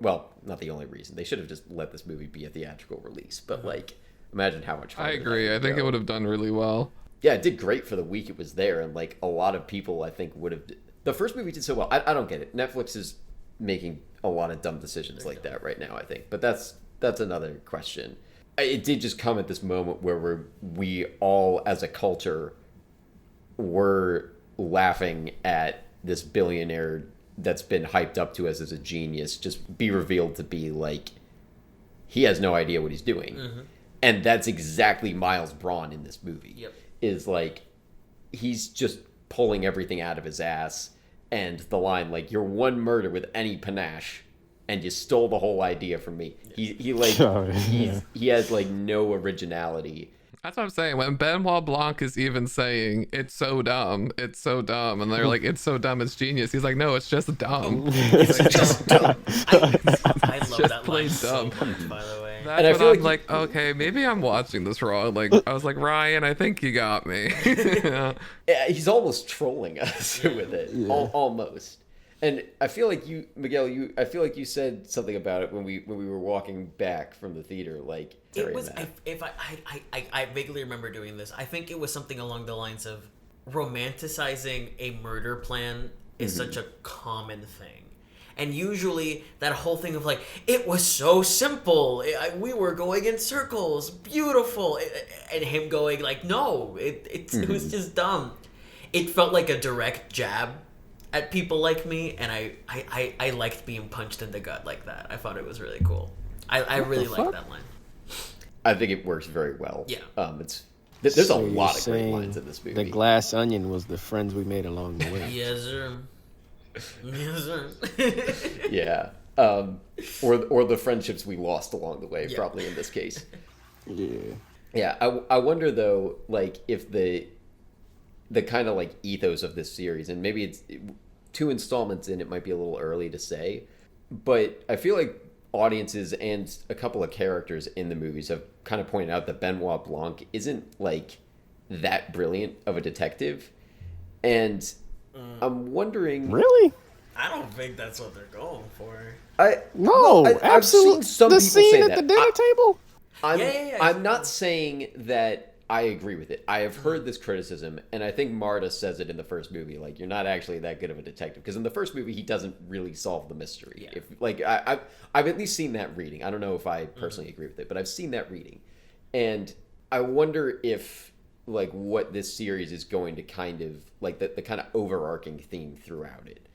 Speaker 1: Well, not the only reason. They should have just let this movie be a theatrical release. But like, imagine how much fun.
Speaker 3: I agree. I think it would have done really well.
Speaker 1: Yeah, it did great for the week it was there, and like a lot of people, I think, would have. The first movie did so well. I don't get it. Netflix is making a lot of dumb decisions like that right now, I think. But that's another question. It did just come at this moment where we all, as a culture, were laughing at this billionaire that's been hyped up to us as a genius just be revealed to be like he has no idea what he's doing. Mm-hmm. And that's exactly Miles Braun in this movie.
Speaker 4: Yep.
Speaker 1: Is like he's just pulling everything out of his ass. And the line, like, you're one murder with any panache, and you stole the whole idea from me. He has, like, no originality.
Speaker 3: That's what I'm saying. When Benoit Blanc is even saying, it's so dumb, and they're like, it's so dumb, it's genius. He's like, no, it's just dumb.
Speaker 1: It's just dumb.
Speaker 4: I love
Speaker 3: just
Speaker 4: that
Speaker 3: plain
Speaker 4: line
Speaker 3: dumb.
Speaker 4: so much, by the way.
Speaker 3: That's
Speaker 1: and I
Speaker 3: when
Speaker 1: feel
Speaker 3: I'm like, okay, maybe I'm watching this wrong. Like, I was like, Ryan, I think you got me.
Speaker 1: Yeah, he's almost trolling us with it, almost. And I feel like you, Miguel, I feel like you said something about it when we were walking back from the theater. Like,
Speaker 4: it was. I vaguely remember doing this. I think it was something along the lines of romanticizing a murder plan is such a common thing. And usually that whole thing of like, it was so simple. We were going in circles. Beautiful. And him going like, no, it was just dumb. It felt like a direct jab at people like me. And I liked being punched in the gut like that. I thought it was really cool. I really liked that line.
Speaker 1: I think it works very well.
Speaker 4: Yeah.
Speaker 1: There's a lot of great lines in this movie.
Speaker 2: The glass onion was the friends we made along the way.
Speaker 4: Yes, sir. Yes, sir.
Speaker 1: Yeah. Or the friendships we lost along the way, probably in this case.
Speaker 2: Yeah.
Speaker 1: Yeah, I wonder though, like if the kind of like ethos of this series, and maybe it's 2 installments in, it might be a little early to say, but I feel like audiences and a couple of characters in the movies have kind of pointed out that Benoit Blanc isn't like that brilliant of a detective, and I'm wondering.
Speaker 2: Really?
Speaker 4: I don't think that's what they're going for.
Speaker 2: Absolutely.
Speaker 1: I've seen some
Speaker 2: the
Speaker 1: people
Speaker 2: scene
Speaker 1: say
Speaker 2: at
Speaker 1: that.
Speaker 2: the dinner table.
Speaker 1: I'm not saying that I agree with it. I have heard this criticism, and I think Marta says it in the first movie. Like, you're not actually that good of a detective, because in the first movie he doesn't really solve the mystery.
Speaker 4: Yeah.
Speaker 1: If like I've at least seen that reading. I don't know if I personally agree with it, but I've seen that reading, and I wonder if like what this series is going to kind of like the kind of overarching theme throughout it.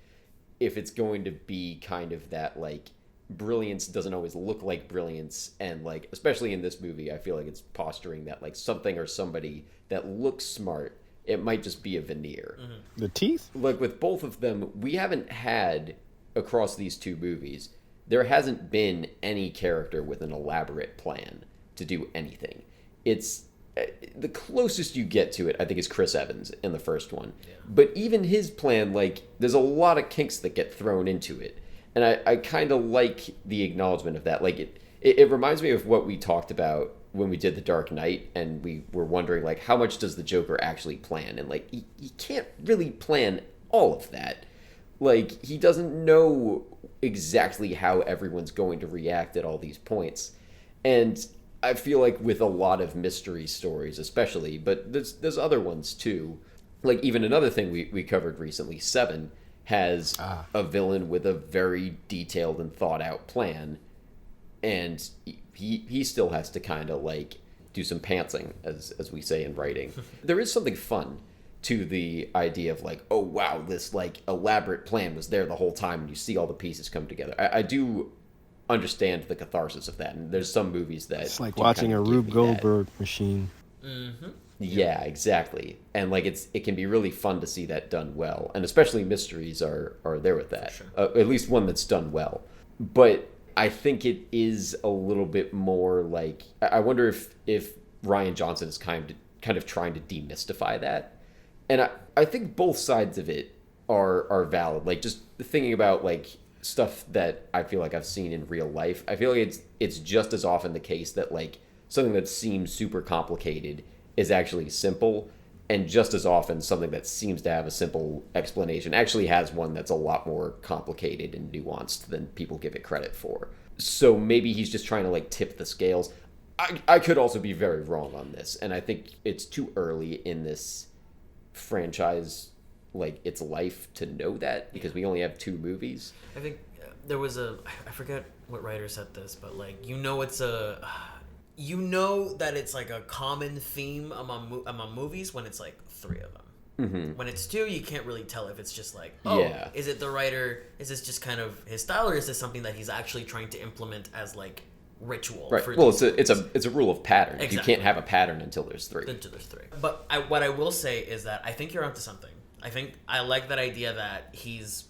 Speaker 1: If it's going to be kind of that like brilliance doesn't always look like brilliance, and like especially in this movie I feel like it's posturing that like something or somebody that looks smart, it might just be a veneer.
Speaker 2: The teeth?
Speaker 1: Like with both of them, we haven't had across these 2 movies, there hasn't been any character with an elaborate plan to do anything. It's the closest you get to it, I think, is Chris Evans in the first one. Yeah. But even his plan, like, there's a lot of kinks that get thrown into it. And I kind of like the acknowledgement of that. Like, It reminds me of what we talked about when we did The Dark Knight, and we were wondering, like, how much does the Joker actually plan? And, like, he can't really plan all of that. Like, he doesn't know exactly how everyone's going to react at all these points. And I feel like with a lot of mystery stories especially, but there's other ones too. Like, even another thing we covered recently, Seven, has a villain with a very detailed and thought out plan, and he still has to kind of like do some pantsing, as we say in writing. There is something fun to the idea of like, oh wow, this like elaborate plan was there the whole time, and you see all the pieces come together. I do understand the catharsis of that, and there's some movies that
Speaker 2: it's like watching a Rube Goldberg machine.
Speaker 4: Mm-hmm.
Speaker 1: Yeah, exactly. And like it can be really fun to see that done well, and especially mysteries are there with that.
Speaker 4: Sure.
Speaker 1: At least one that's done well. But I think it is a little bit more like, I wonder if Rian Johnson is kind of trying to demystify that. And I think both sides of it are valid. Like, just thinking about like stuff that I feel like I've seen in real life, I feel like it's just as often the case that like something that seems super complicated is actually simple, and just as often something that seems to have a simple explanation actually has one that's a lot more complicated and nuanced than people give it credit for. So maybe he's just trying to like tip the scales. I could also be very wrong on this, and I think it's too early in this franchise, like its life, to know that, because we only have 2 movies.
Speaker 4: I think there was I forget what writer said this, but like, you know that it's like a common theme among movies when it's like 3 of them. Mm-hmm. When it's 2, you can't really tell if it's just like, is it the writer? Is this just kind of his style, or is this something that he's actually trying to implement as like ritual?
Speaker 1: Right.
Speaker 4: For
Speaker 1: well, it's a rule of pattern.
Speaker 4: Exactly.
Speaker 1: You can't have a pattern until there's 3.
Speaker 4: But what I will say is that I think you're onto something. I think I like that idea that he's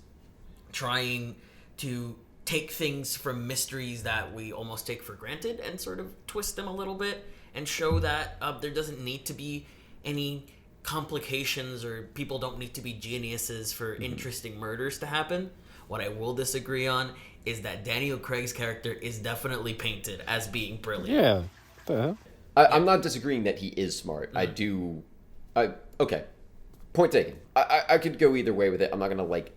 Speaker 4: trying to take things from mysteries that we almost take for granted and sort of twist them a little bit and show that there doesn't need to be any complications, or people don't need to be geniuses for interesting murders to happen. What I will disagree on is that Daniel Craig's character is definitely painted as being brilliant.
Speaker 2: Yeah. What the hell?
Speaker 1: I'm not disagreeing that he is smart. Okay. Point taken. I could go either way with it. I'm not going to like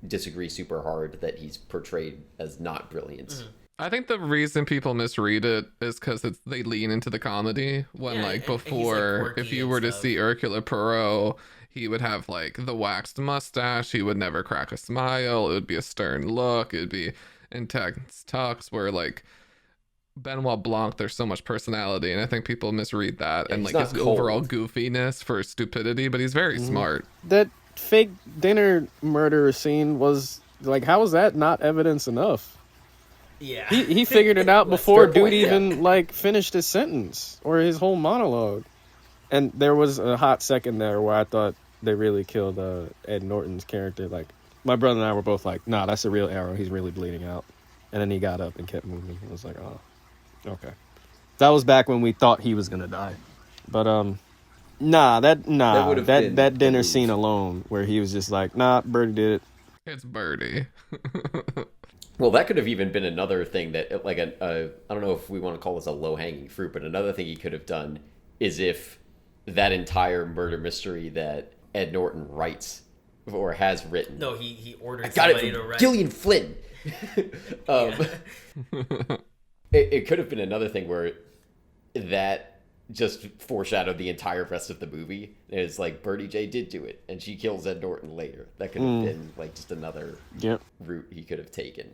Speaker 1: disagree super hard that he's portrayed as not brilliant.
Speaker 4: Mm-hmm.
Speaker 3: I think the reason people misread it is because they lean into the comedy when before,
Speaker 4: and
Speaker 3: if you were to see Hercule Poirot, he would have like the waxed mustache, he would never crack a smile, it would be a stern look, it would be intense talks, where like Benoit Blanc, there's so much personality, and I think people misread that, and like his overall goofiness for stupidity, but he's very smart.
Speaker 2: That fake dinner murder scene was like, how is that not evidence enough?
Speaker 4: Yeah.
Speaker 2: He figured it out before dude even like finished his sentence or his whole monologue. And there was a hot second there where I thought they really killed Ed Norton's character. Like, my brother and I were both like, nah, that's a real arrow, he's really bleeding out. And then he got up and kept moving. I was like, oh, okay. That was back when we thought he was gonna die. But that dinner scene alone where he was just like, nah, Birdie did it.
Speaker 3: It's Birdie.
Speaker 1: Well, that could have even been another thing that, like, I don't know if we want to call this a low-hanging fruit, but another thing he could have done is if that entire murder mystery that Ed Norton writes or has written.
Speaker 4: No, he ordered
Speaker 1: somebody
Speaker 4: to write.
Speaker 1: Gillian Flynn. It could have been another thing where that just foreshadowed the entire rest of the movie. It's like, Birdie J did do it, and she kills Ed Norton later. That could have been like just another route he could have taken,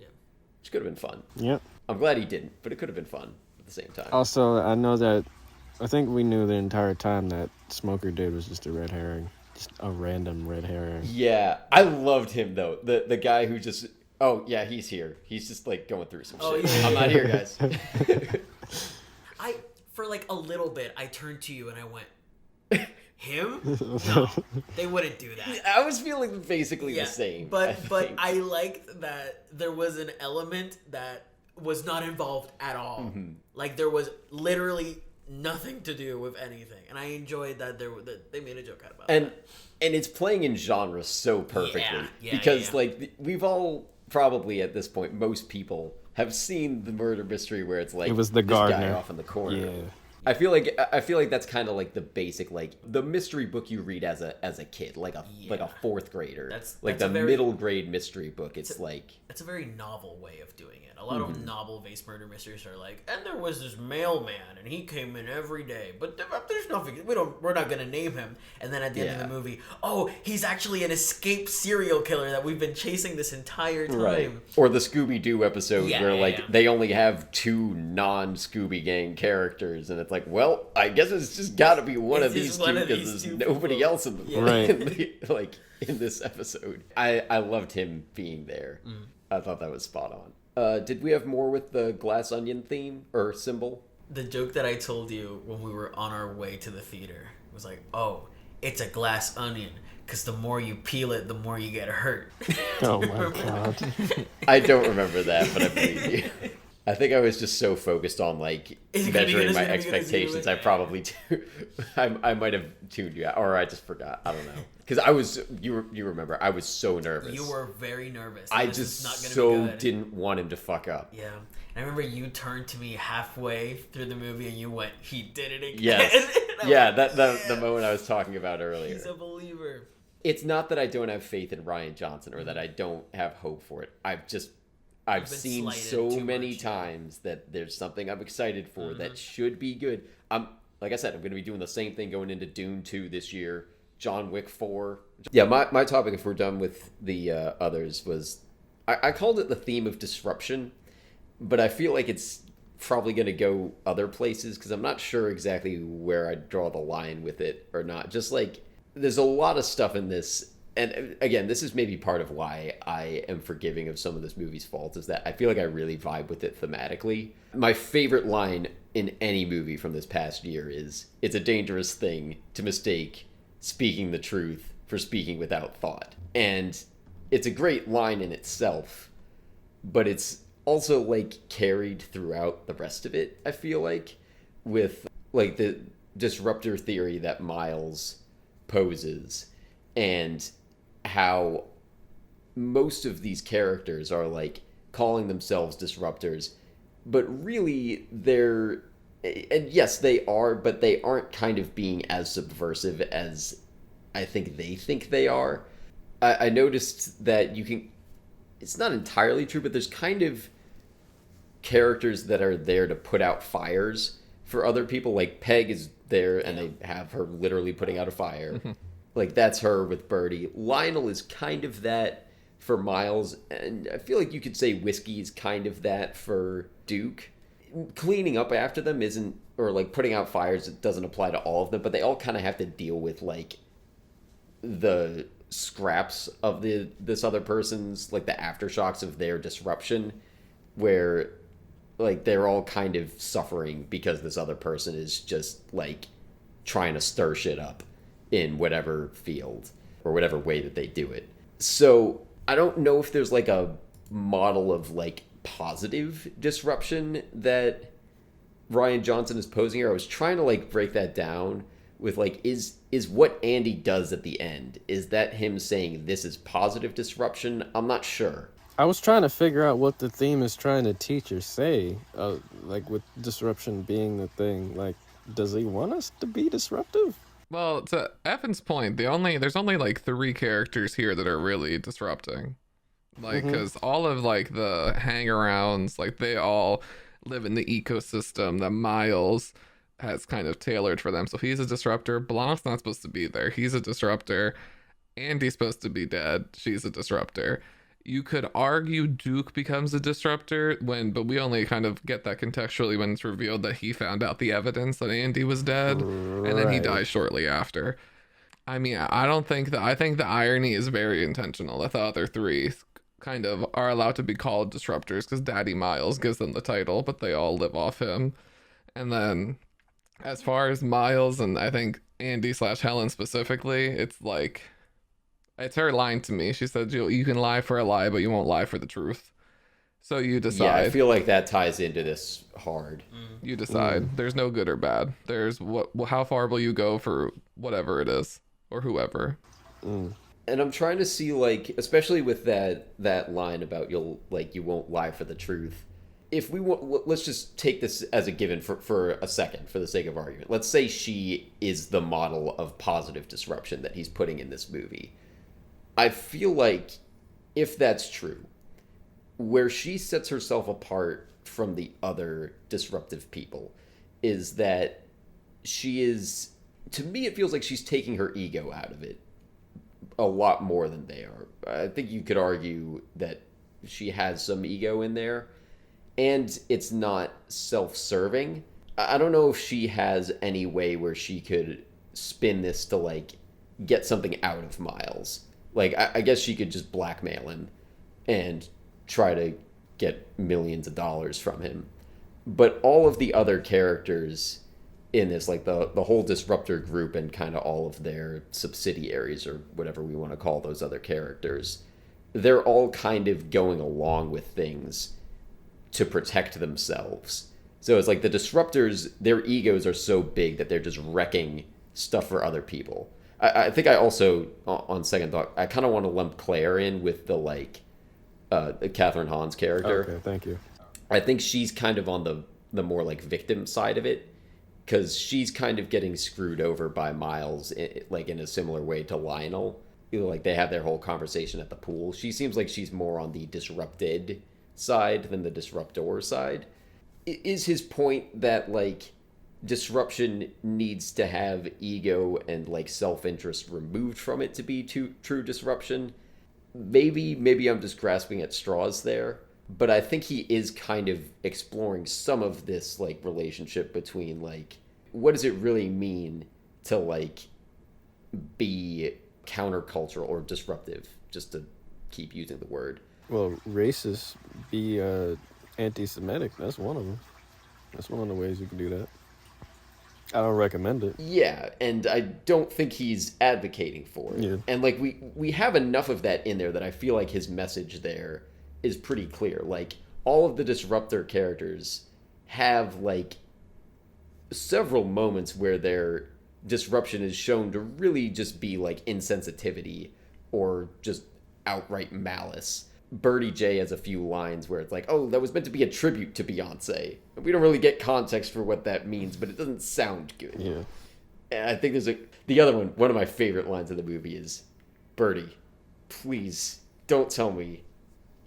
Speaker 1: which could have been fun.
Speaker 2: Yep.
Speaker 1: I'm glad he didn't, but it could have been fun at the same time.
Speaker 2: Also, I think we knew the entire time that Smoker dude was just a red herring. Just a random red herring.
Speaker 1: Yeah, I loved him though. The guy who just, oh yeah, he's here. He's just like going through some shit.
Speaker 4: Yeah.
Speaker 1: I'm not here, guys.
Speaker 4: For like a little bit, I turned to you and I went, him? No, they wouldn't do that.
Speaker 1: I was feeling basically the same.
Speaker 4: But I liked that there was an element that was not involved at all. Mm-hmm. Like, there was literally nothing to do with anything, and I enjoyed that they made a joke out about that.
Speaker 1: And it's playing in genre so perfectly, because like we've all probably at this point, most people have seen the murder mystery where it's like
Speaker 2: It was the
Speaker 1: this guy
Speaker 2: gardener.
Speaker 1: off in the corner.
Speaker 2: Yeah.
Speaker 1: I feel like that's kind of like the basic, like the mystery book you read as a kid, like a fourth grader.
Speaker 4: That's
Speaker 1: the
Speaker 4: a very,
Speaker 1: middle grade mystery book. It's like
Speaker 4: that's a very novel way of doing it. A lot of novel-based murder mysteries are like, and there was this mailman, and he came in every day, but there's nothing. We're not gonna name him. And then at the end of the movie, oh, he's actually an escaped serial killer that we've been chasing this entire time.
Speaker 1: Right. Or the Scooby-Doo episode where they only have 2 non-Scooby Gang characters, and it's like, well, I guess it's just got to be one of these two because there's nobody else in the in this episode. I loved him being there. I thought that was spot on. Did we have more with the glass onion theme or symbol?
Speaker 4: The joke that I told you when we were on our way to the theater was like, oh, it's a glass onion, because the more you peel it, the more you get hurt.
Speaker 2: Oh my god.
Speaker 1: I don't remember that, but I believe you. I think I was just so focused on like measuring my expectations. I probably I might have tuned you out, or I just forgot. I don't know, because you remember I was so nervous.
Speaker 4: You were very nervous.
Speaker 1: I just so didn't want him to fuck up.
Speaker 4: Yeah, and I remember you turned to me halfway through the movie and you went, "He did it again."
Speaker 1: Yes. Yeah, the moment I was talking about earlier.
Speaker 4: He's a believer.
Speaker 1: It's not that I don't have faith in Rian Johnson or that I don't have hope for it. I've seen so many times that there's something I'm excited for that should be good. Like I said, I'm going to be doing the same thing going into Dune 2 this year, John Wick 4. Yeah, my topic, if we're done with the others, was I called it the theme of disruption, but I feel like it's probably going to go other places because I'm not sure exactly where I'd draw the line with it or not. Just like there's a lot of stuff in this. And again, this is maybe part of why I am forgiving of some of this movie's faults, is that I feel like I really vibe with it thematically. My favorite line in any movie from this past year is, "It's a dangerous thing to mistake speaking the truth for speaking without thought." And it's a great line in itself, but it's also like carried throughout the rest of it, I feel like, with like the disruptor theory that Miles poses and how most of these characters are like calling themselves disruptors, but really they're, and yes they are, but they aren't kind of being as subversive as I think they are. I noticed that it's not entirely true, but there's kind of characters that are there to put out fires for other people. Like Peg is there and they have her literally putting out a fire. Like, that's her with Birdie. Lionel is kind of that for Miles, and I feel like you could say Whiskey is kind of that for Duke. Cleaning up after them isn't, or like putting out fires, it doesn't apply to all of them, but they all kind of have to deal with like the scraps of this other person's, like the aftershocks of their disruption, where like they're all kind of suffering because this other person is just like trying to stir shit up in whatever field or whatever way that they do it. So I don't know if there's like a model of like positive disruption that Rian Johnson is posing here. I was trying to like break that down with like, is what Andy does at the end, is that him saying this is positive disruption? I'm not sure.
Speaker 2: I was trying to figure out what the theme is trying to teach or say, like with disruption being the thing. Like, does he want us to be disruptive?
Speaker 3: Well, to Evan's point, there's only like 3 characters here that are really disrupting. Like, because all of like the hang-arounds, like they all live in the ecosystem that Miles has kind of tailored for them. So he's a disruptor. Blanc's not supposed to be there. He's a disruptor. Andy's supposed to be dead. She's a disruptor. You could argue Duke becomes a disruptor but we only kind of get that contextually when it's revealed that he found out the evidence that Andy was dead, and then he dies shortly after. I mean, I think the irony is very intentional that the other 3 kind of are allowed to be called disruptors because Daddy Miles gives them the title, but they all live off him. And then as far as Miles and I think Andy/Helen specifically, it's like, it's her line to me. She said, you can lie for a lie, but you won't lie for the truth. So you decide.
Speaker 1: Yeah, I feel like that ties into this hard.
Speaker 3: You decide. There's no good or bad. There's how far will you go for whatever it is, or whoever.
Speaker 1: And I'm trying to see, like, especially with that line about you won't lie for the truth. if we want, let's just take this as a given for a second, for the sake of argument. Let's say she is the model of positive disruption that he's putting in this movie. I feel like if that's true, where she sets herself apart from the other disruptive people is that she is, to me, it feels like she's taking her ego out of it a lot more than they are. I think you could argue that she has some ego in there, and it's not self-serving. I don't know if she has any way where she could spin this to, like, get something out of Miles. Like, I guess she could just blackmail him and try to get millions of dollars from him. But all of the other characters in this, like the whole disruptor group and kind of all of their subsidiaries, or whatever we want to call those other characters, they're all kind of going along with things to protect themselves. So it's like the disruptors, their egos are so big that they're just wrecking stuff for other people. I think I also, on second thought, I kind of want to lump Claire in with the, like, Catherine Hahn's character.
Speaker 2: Okay, thank you.
Speaker 1: I think she's kind of on the more, like, victim side of it, because she's kind of getting screwed over by Miles, like, in a similar way to Lionel. You know, like, they have their whole conversation at the pool. She seems like she's more on the disrupted side than the disruptor side. Is his point that, like, disruption needs to have ego and, like, self-interest removed from it to be true disruption? Maybe I'm just grasping at straws there, but I think he is kind of exploring some of this, like, relationship between, like, what does it really mean to, like, be countercultural or disruptive, just to keep using the word.
Speaker 2: Well, racist, be anti-Semitic, that's one of them. That's one of the ways you can do that. I don't recommend it.
Speaker 1: Yeah, and I don't think he's advocating for it.
Speaker 2: Yeah.
Speaker 1: And, like, we have enough of that in there that I feel like his message there is pretty clear. Like, all of the disruptor characters have, like, several moments where their disruption is shown to really just be, like, insensitivity or just outright malice. Birdie J has a few lines where it's like, oh, that was meant to be a tribute to Beyonce. We don't really get context for what that means, but it doesn't sound good.
Speaker 2: Yeah.
Speaker 1: And I think there's the other one of my favorite lines of the movie is, Birdie, please don't tell me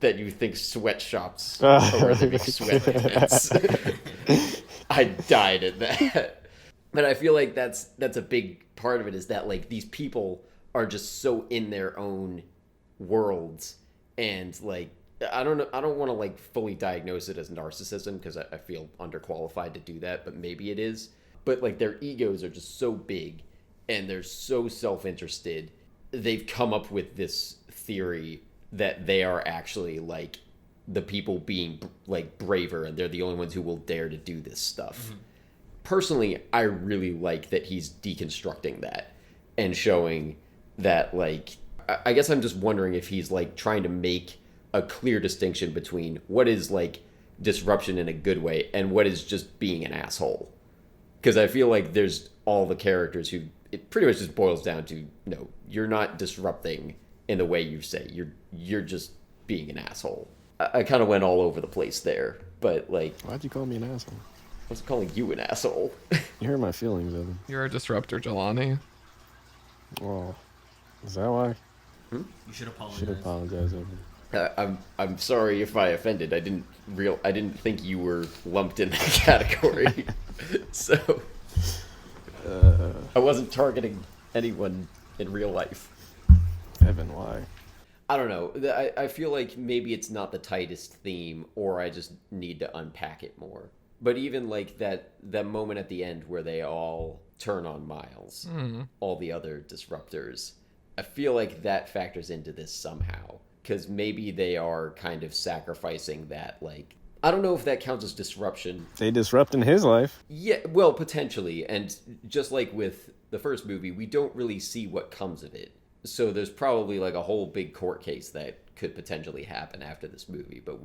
Speaker 1: that you think sweatshops are where they make sweat outfits. I died at that. But I feel like that's a big part of it, is that, like, these people are just so in their own worlds. And, like, I don't want to, like, fully diagnose it as narcissism, because I feel underqualified to do that, but maybe it is. But, like, their egos are just so big, and they're so self-interested. They've come up with this theory that they are actually, like, the people being, like, braver, and they're the only ones who will dare to do this stuff. Mm-hmm. Personally, I really like that he's deconstructing that and showing that, like, I guess I'm just wondering if he's, like, trying to make a clear distinction between what is, like, disruption in a good way and what is just being an asshole. Because I feel like there's all the characters who, it pretty much just boils down to, no, you're not disrupting in the way you say. You're just being an asshole. I kind of went all over the place there, but, like...
Speaker 2: Why'd you call me an asshole?
Speaker 1: I was calling you an asshole.
Speaker 2: You hurt my feelings, Evan.
Speaker 3: You're a disruptor, Jelani.
Speaker 2: Oh, is that why?
Speaker 4: You should apologize.
Speaker 2: Should apologize, Evan.
Speaker 1: I'm sorry if I offended. I didn't think you were lumped in that category. So I wasn't targeting anyone in real life.
Speaker 2: Evan, why?
Speaker 1: I don't know. I feel like maybe it's not the tightest theme, or I just need to unpack it more. But even, like, that moment at the end where they all turn on Miles, all the other disruptors, I feel like that factors into this somehow. Because maybe they are kind of sacrificing that, like... I don't know if that counts as disruption.
Speaker 2: They disrupting his life.
Speaker 1: Yeah, well, potentially. And just like with the first movie, we don't really see what comes of it. So there's probably, like, a whole big court case that could potentially happen after this movie. But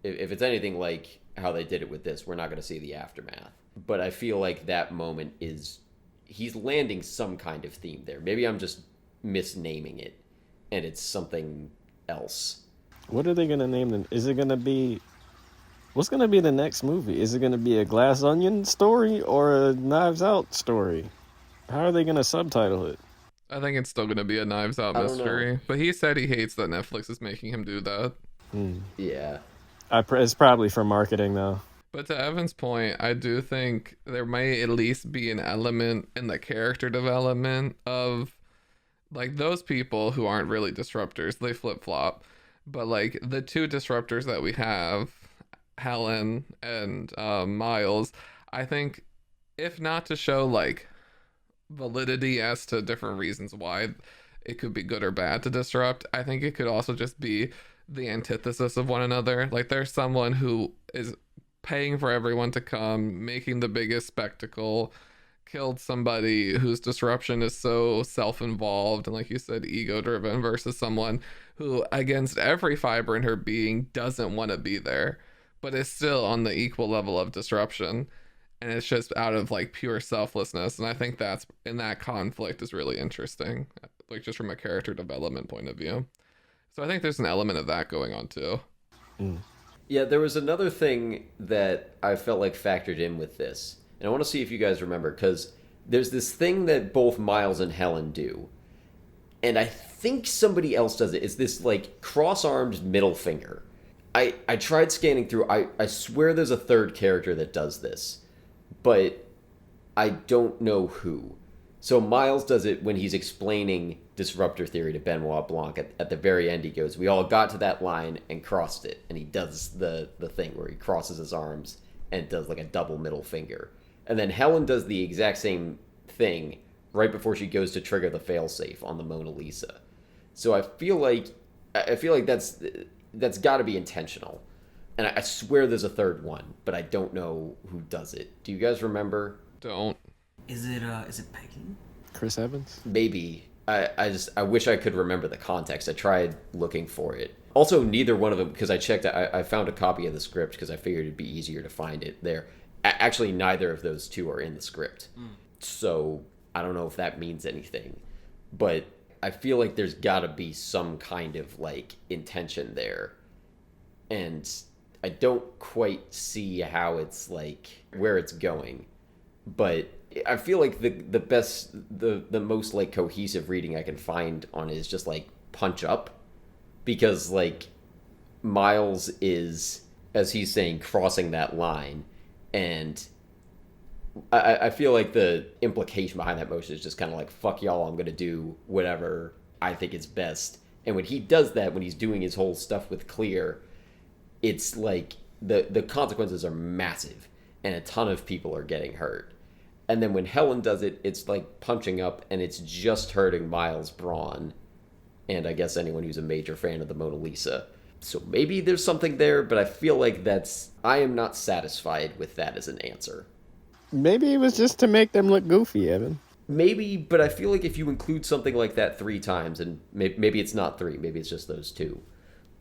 Speaker 1: if it's anything like how they did it with this, we're not going to see the aftermath. But I feel like that moment is... He's landing some kind of theme there. Maybe I'm just misnaming it, and it's something else.
Speaker 2: What are they going to name them? Is it going to be What's gonna be the next movie? Is it gonna be a Glass Onion story or a Knives Out story? How are they gonna subtitle it?
Speaker 3: I think it's still going to be a Knives Out
Speaker 1: I don't
Speaker 3: mystery.
Speaker 1: know.
Speaker 3: But he said he hates that Netflix is making him do that.
Speaker 1: Yeah.
Speaker 2: It's probably for marketing though.
Speaker 3: But to Evan's point, I do think there might at least be an element in the character development of like those people who aren't really disruptors. They flip flop. But like the two disruptors that we have, Helen and Miles, I think if not to show like validity as to different reasons why it could be good or bad to disrupt, I think it could also just be the antithesis of one another. Like there's someone who is paying for everyone to come, making the biggest spectacle, killed somebody whose disruption is so self-involved and, like you said, ego-driven, versus someone who, against every fiber in her being, doesn't want to be there, but is still on the equal level of disruption. And it's just out of like pure selflessness. And I think that's in that conflict is really interesting, like just from a character development point of view. So I think there's an element of that going on too.
Speaker 1: Yeah, there was another thing that I felt like factored in with this. And I want to see if you guys remember, because there's this thing that both Miles and Helen do. And I think somebody else does it. It's this like cross-armed middle finger. I tried scanning through. I swear there's a third character that does this, but I don't know who. So Miles does it when he's explaining disruptor theory to Benoit Blanc. At the very end, he goes, "We all got to that line and crossed it." And he does the thing where he crosses his arms and does like a double middle finger. And then Helen does the exact same thing right before she goes to trigger the failsafe on the Mona Lisa. So I feel like that's got to be intentional. And I swear there's a third one, but I don't know who does it. Do you guys remember?
Speaker 3: Don't.
Speaker 4: Is it Peggy?
Speaker 2: Chris Evans?
Speaker 1: Maybe. I wish I could remember the context. I tried looking for it. Also, neither one of them, because I checked, I found a copy of the script because I figured it'd be easier to find it there. Actually, neither of those two are in the script. So I don't know if that means anything. But I feel like there's got to be some kind of like intention there. And I don't quite see how it's like where it's going. But I feel like the most like cohesive reading I can find on it is just like Punch Up, because like Miles is, as he's saying, crossing that line, and I feel like the implication behind that motion is just kind of like, fuck y'all, I'm gonna do whatever I think is best. And when he does that, when he's doing his whole stuff with Clear, it's like the consequences are massive and a ton of people are getting hurt. And then when Helen does it, it's like punching up, and it's just hurting Miles Braun, and I guess anyone who's a major fan of the Mona Lisa. So maybe there's something there, but I feel like I am not satisfied with that as an answer.
Speaker 2: Maybe it was just to make them look goofy, Evan.
Speaker 1: Maybe, but I feel like if you include something like that 3 times, and maybe it's not 3, maybe it's just those 2,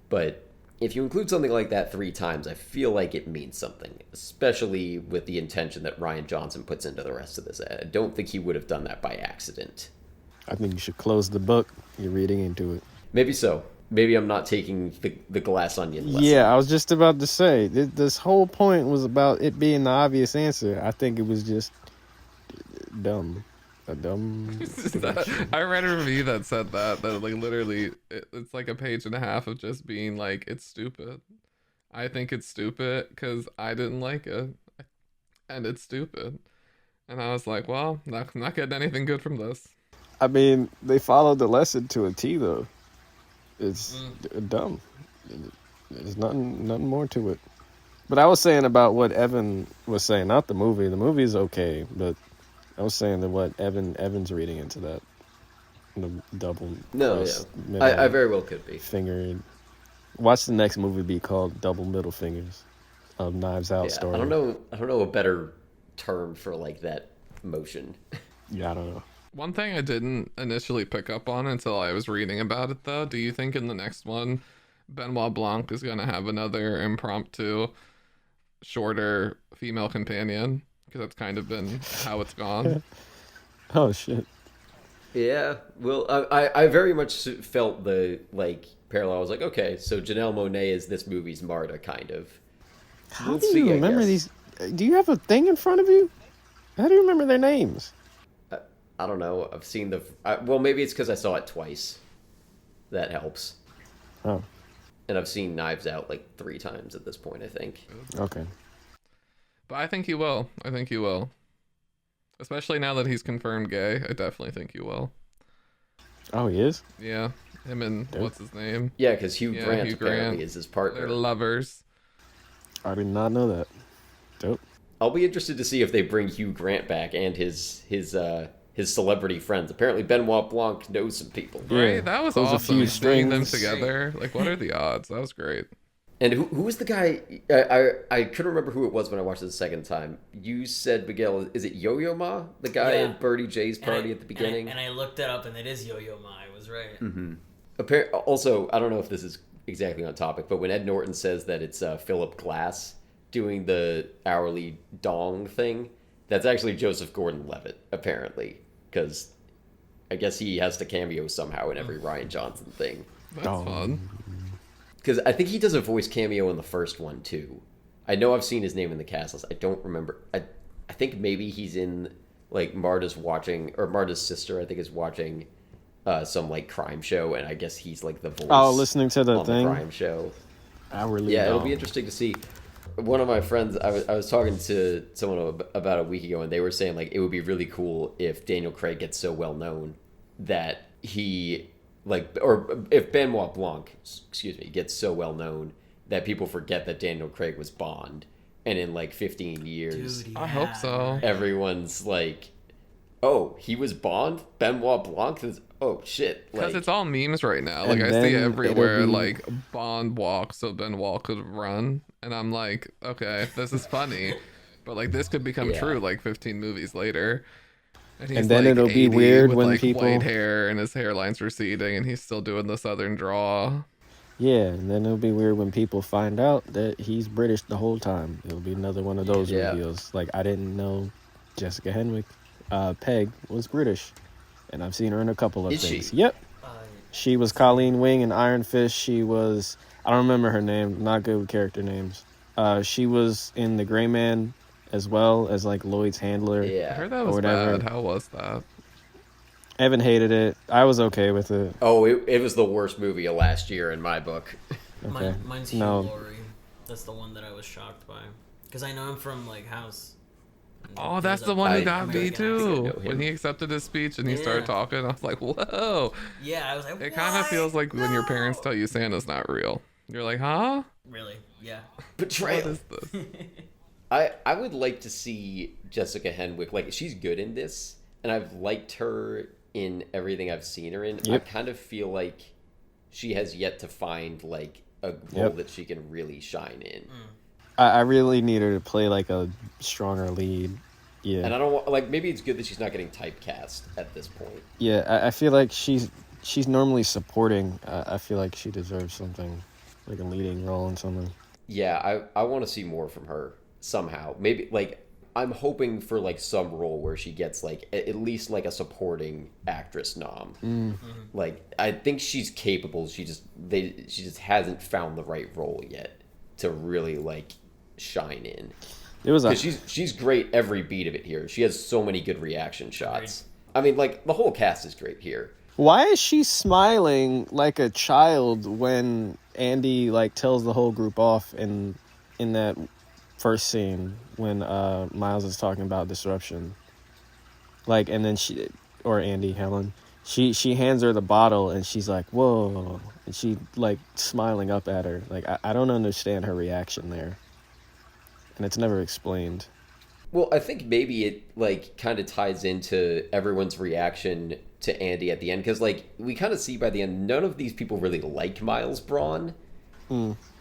Speaker 1: but if you include something like that 3 times, I feel like it means something, especially with the intention that Rian Johnson puts into the rest of this. I don't think he would have done that by accident.
Speaker 2: I think you should close the book. You're reading into it.
Speaker 1: Maybe so. Maybe I'm not taking the Glass Onion lesson.
Speaker 2: Yeah, I was just about to say, this whole point was about it being the obvious answer. I think it was just dumb. A dumb...
Speaker 3: I read a review that said that like literally it's like a page and a half of just being like, it's stupid. I think it's stupid because I didn't like it, and it's stupid. And I was like, well, not getting anything good from this.
Speaker 2: I mean, they followed the lesson to a T, though. It's dumb. There's nothing more to it. But I was saying about what Evan was saying, not the movie. The movie is okay, but I was saying that what Evan's reading into that. The double.
Speaker 1: No, yeah. I very well could be.
Speaker 2: Finger. Watch the next movie be called Double Middle Fingers, of Knives Out story.
Speaker 1: I don't know a better term for like that motion.
Speaker 2: Yeah, I don't know.
Speaker 3: One thing I didn't initially pick up on until I was reading about it, though, do you think in the next one, Benoit Blanc is going to have another impromptu, shorter female companion? Because that's kind of been how it's gone.
Speaker 2: Oh, shit.
Speaker 1: Yeah, well, I very much felt the, like, parallel. I was like, okay, so Janelle Monáe is this movie's Marta, kind of.
Speaker 2: How
Speaker 1: We'll
Speaker 2: do
Speaker 1: see,
Speaker 2: you
Speaker 1: I
Speaker 2: remember
Speaker 1: guess.
Speaker 2: these? Do you have a thing in front of you? How do you remember their names?
Speaker 1: I don't know. I've seen well, maybe it's because I saw it twice. That helps.
Speaker 2: Oh,
Speaker 1: And I've seen Knives Out like 3 times at this point, I think.
Speaker 2: okay.
Speaker 3: But I think you will. I think you will. Especially now that he's confirmed gay. I definitely think you will.
Speaker 2: Oh, he is?
Speaker 3: Yeah. Him and
Speaker 2: Dope.
Speaker 3: what's his name?
Speaker 1: Yeah, because Hugh Grant
Speaker 3: Hugh
Speaker 1: apparently
Speaker 3: Grant.
Speaker 1: is his
Speaker 3: They're
Speaker 1: partner.
Speaker 3: lovers.
Speaker 2: I did not know that. Dope.
Speaker 1: I'll be interested to see if they bring Hugh Grant back and his celebrity friends. Apparently, Benoit Blanc knows some people.
Speaker 2: Yeah,
Speaker 3: Right? That was
Speaker 2: pulls a
Speaker 3: awesome.
Speaker 2: few
Speaker 3: Seeing them
Speaker 2: strings.
Speaker 3: together. Like, what are the odds? That was great.
Speaker 1: And who was the guy? I couldn't remember who it was when I watched it the second time. You said, Miguel, is it Yo-Yo Ma? The guy
Speaker 4: Yeah.
Speaker 1: at Birdie J's party at the beginning?
Speaker 4: And I looked it up, and it is Yo-Yo Ma. I was right.
Speaker 1: Also, I don't know if this is exactly on topic, but when Ed Norton says that it's Philip Glass doing the hourly dong thing, that's actually Joseph Gordon-Levitt, apparently. Because I guess he has to cameo somehow in every Rian Johnson thing.
Speaker 3: That's fun.
Speaker 1: Because I think he does a voice cameo in the first one, too. I know I've seen his name in the cast list. I don't remember. I think maybe he's in, like, Marta's sister, I think, is watching some, like, crime show, and I guess he's, like, the voice
Speaker 2: Listening to the
Speaker 1: on
Speaker 2: thing?
Speaker 1: the crime show.
Speaker 2: Hourly
Speaker 1: Yeah, it'll
Speaker 2: dong.
Speaker 1: be interesting to see. One of my friends, I was talking to someone about a week ago, and they were saying, like, it would be really cool if Daniel Craig gets so well known that he, like, or if Benoit Blanc, gets so well known that people forget that Daniel Craig was Bond, and in, like, 15 years,
Speaker 4: Dude,
Speaker 3: I hope so.
Speaker 1: everyone's like, oh, he was Bond? Benoit Blanc? Oh, shit.
Speaker 3: Because
Speaker 1: Like,
Speaker 3: it's all memes right now. Like,
Speaker 2: And
Speaker 3: I
Speaker 2: then
Speaker 3: see
Speaker 2: it'll
Speaker 3: everywhere,
Speaker 2: be-
Speaker 3: like, Bond walks so Benoit could run. And I'm like, okay, this is funny. But, like, this could become
Speaker 1: Yeah.
Speaker 3: true, like, 15 movies later. And, he's
Speaker 2: And then
Speaker 3: like,
Speaker 2: it'll be
Speaker 3: 80
Speaker 2: weird
Speaker 3: with,
Speaker 2: when
Speaker 3: like,
Speaker 2: people-
Speaker 3: white hair and his hairline's receding and he's still doing the southern draw.
Speaker 2: Yeah, and then it'll be weird when people find out that he's British the whole time. It'll be another one of those
Speaker 1: Yeah.
Speaker 2: reveals. Like, I didn't know Jessica Henwick, Peg, was British. And I've seen her in a couple of
Speaker 1: Is she?
Speaker 2: things. Yep. She was Colleen Wing in Iron Fist. She was, I don't remember her name. Not good with character names. She was in The Gray Man as well as, like, Lloyd's handler.
Speaker 3: I
Speaker 1: yeah.
Speaker 3: heard that
Speaker 2: Or
Speaker 3: was
Speaker 2: whatever.
Speaker 3: bad. How was that?
Speaker 2: Evan hated it. I was okay with it.
Speaker 1: Oh, it was the worst movie of last year in my book.
Speaker 2: Okay.
Speaker 4: Mine's Hugh
Speaker 2: No.
Speaker 4: Laurie. That's the one that I was shocked by. Because I know him from, like, House.
Speaker 3: Oh,
Speaker 4: He
Speaker 3: that's
Speaker 4: was
Speaker 3: the
Speaker 4: a
Speaker 3: one who
Speaker 1: I-
Speaker 3: got me
Speaker 4: American
Speaker 3: too.
Speaker 1: I know him.
Speaker 3: When he accepted his speech and he
Speaker 4: Yeah.
Speaker 3: started talking, I was like, whoa.
Speaker 4: Yeah, I was like,
Speaker 3: It kind of
Speaker 4: "What?
Speaker 3: feels like when your parents
Speaker 4: No!"
Speaker 3: tell you Santa's not real. You're like, huh?
Speaker 4: Really? Yeah.
Speaker 3: What
Speaker 1: Betrayal.
Speaker 3: is this?
Speaker 1: I would like to see Jessica Henwick. Like, she's good in this, and I've liked her in everything I've seen her in.
Speaker 2: Yep.
Speaker 1: I kind of feel like she has yet to find, like, a role
Speaker 2: Yep.
Speaker 1: that she can really shine in.
Speaker 2: I really need her to play, like, a stronger lead. Yeah.
Speaker 1: And I don't want, like, maybe it's good that she's not getting typecast at this point.
Speaker 2: Yeah, I feel like she's normally supporting. I feel like she deserves something, like a leading role in something.
Speaker 1: Yeah, I want to see more from her somehow. Maybe, like, I'm hoping for, like, some role where she gets, like, at least, like, a supporting actress nom. Like, I think she's capable. She just hasn't found the right role yet to really, like, shine in.
Speaker 2: It was a
Speaker 1: Because she's great every beat of it here. She has so many good reaction shots. I mean, like, the whole cast is great here.
Speaker 2: Why is she smiling like a child when Andy, like, tells the whole group off in that first scene when Miles is talking about disruption? Like, and then Helen, she hands her the bottle and she's like, whoa, and she, like, smiling up at her. Like, I don't understand her reaction there, and it's never explained.
Speaker 1: Well, I think maybe it, like, kind of ties into everyone's reaction to Andy at the end. Because, like, we kind of see by the end, none of these people really like Miles Braun.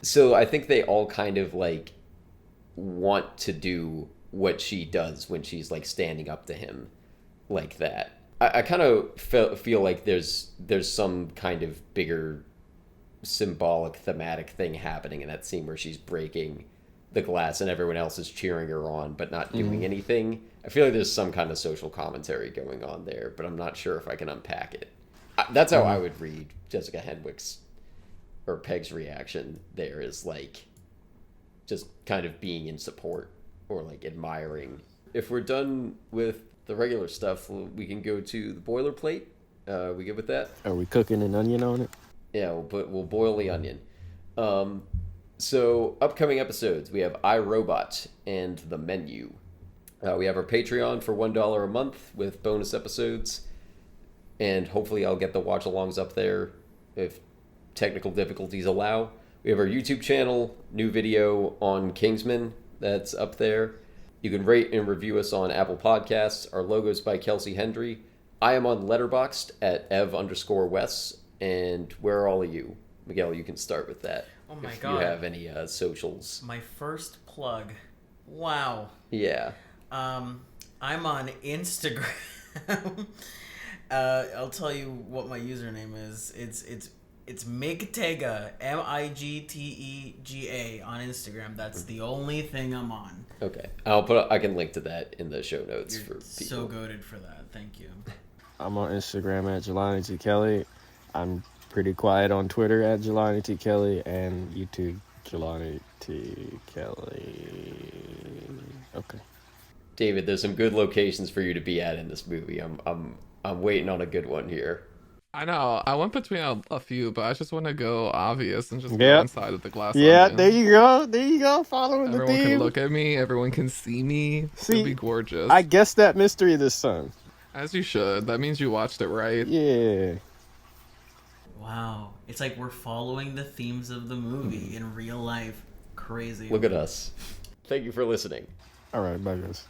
Speaker 1: So I think they all kind of, like, want to do what she does when she's, like, standing up to him like that. I kind of feel like there's some kind of bigger symbolic thematic thing happening in that scene where she's breaking the glass and everyone else is cheering her on but not doing anything. I feel like there's some kind of social commentary going on there, but I'm not sure if I can unpack it. That's how I would read Jessica Henwick's or Peg's reaction there, is like, just kind of being in support or like admiring. If we're done with the regular stuff, we can go to the boilerplate. We good with that?
Speaker 2: Are we cooking an onion on it?
Speaker 1: Yeah, we'll boil the onion. So upcoming episodes, we have iRobot and The Menu. We have our Patreon for $1 a month with bonus episodes, and hopefully I'll get the watch-alongs up there if technical difficulties allow. We have our YouTube channel, new video on Kingsman that's up there. You can rate and review us on Apple Podcasts. Our logo's by Kelsey Hendry. I am on Letterboxd at ev_Wes. And where are all of you? Miguel, you can start with that.
Speaker 4: Oh my
Speaker 1: if
Speaker 4: God.
Speaker 1: you have any socials.
Speaker 4: My first plug. Wow.
Speaker 1: Yeah.
Speaker 4: I'm on Instagram. I'll tell you what my username is. It's Migtega, Migtega on Instagram. That's the only thing I'm on.
Speaker 1: Okay. I can link to that in the show notes.
Speaker 4: You're
Speaker 1: for people.
Speaker 4: so goated for that. Thank you.
Speaker 2: I'm on Instagram at Jelani T. Kelly. I'm pretty quiet on Twitter at Jelani T. Kelly and YouTube Jelani T. Kelly. Okay.
Speaker 1: David, there's some good locations for you to be at in this movie. I'm waiting on a good one here.
Speaker 3: I know. I went between a few, but I just want to go obvious and just go inside of the glass.
Speaker 2: Yeah,
Speaker 3: onion.
Speaker 2: there you go. There you go. Following the
Speaker 3: Everyone
Speaker 2: theme.
Speaker 3: can look at me. Everyone can see me.
Speaker 2: See,
Speaker 3: It'll be gorgeous.
Speaker 2: I guessed that mystery this time.
Speaker 3: As you should. That means you watched it right.
Speaker 2: Yeah.
Speaker 4: Wow. It's like we're following the themes of the movie in real life. Crazy.
Speaker 1: Look at us. Thank you for listening.
Speaker 2: All right, bye guys.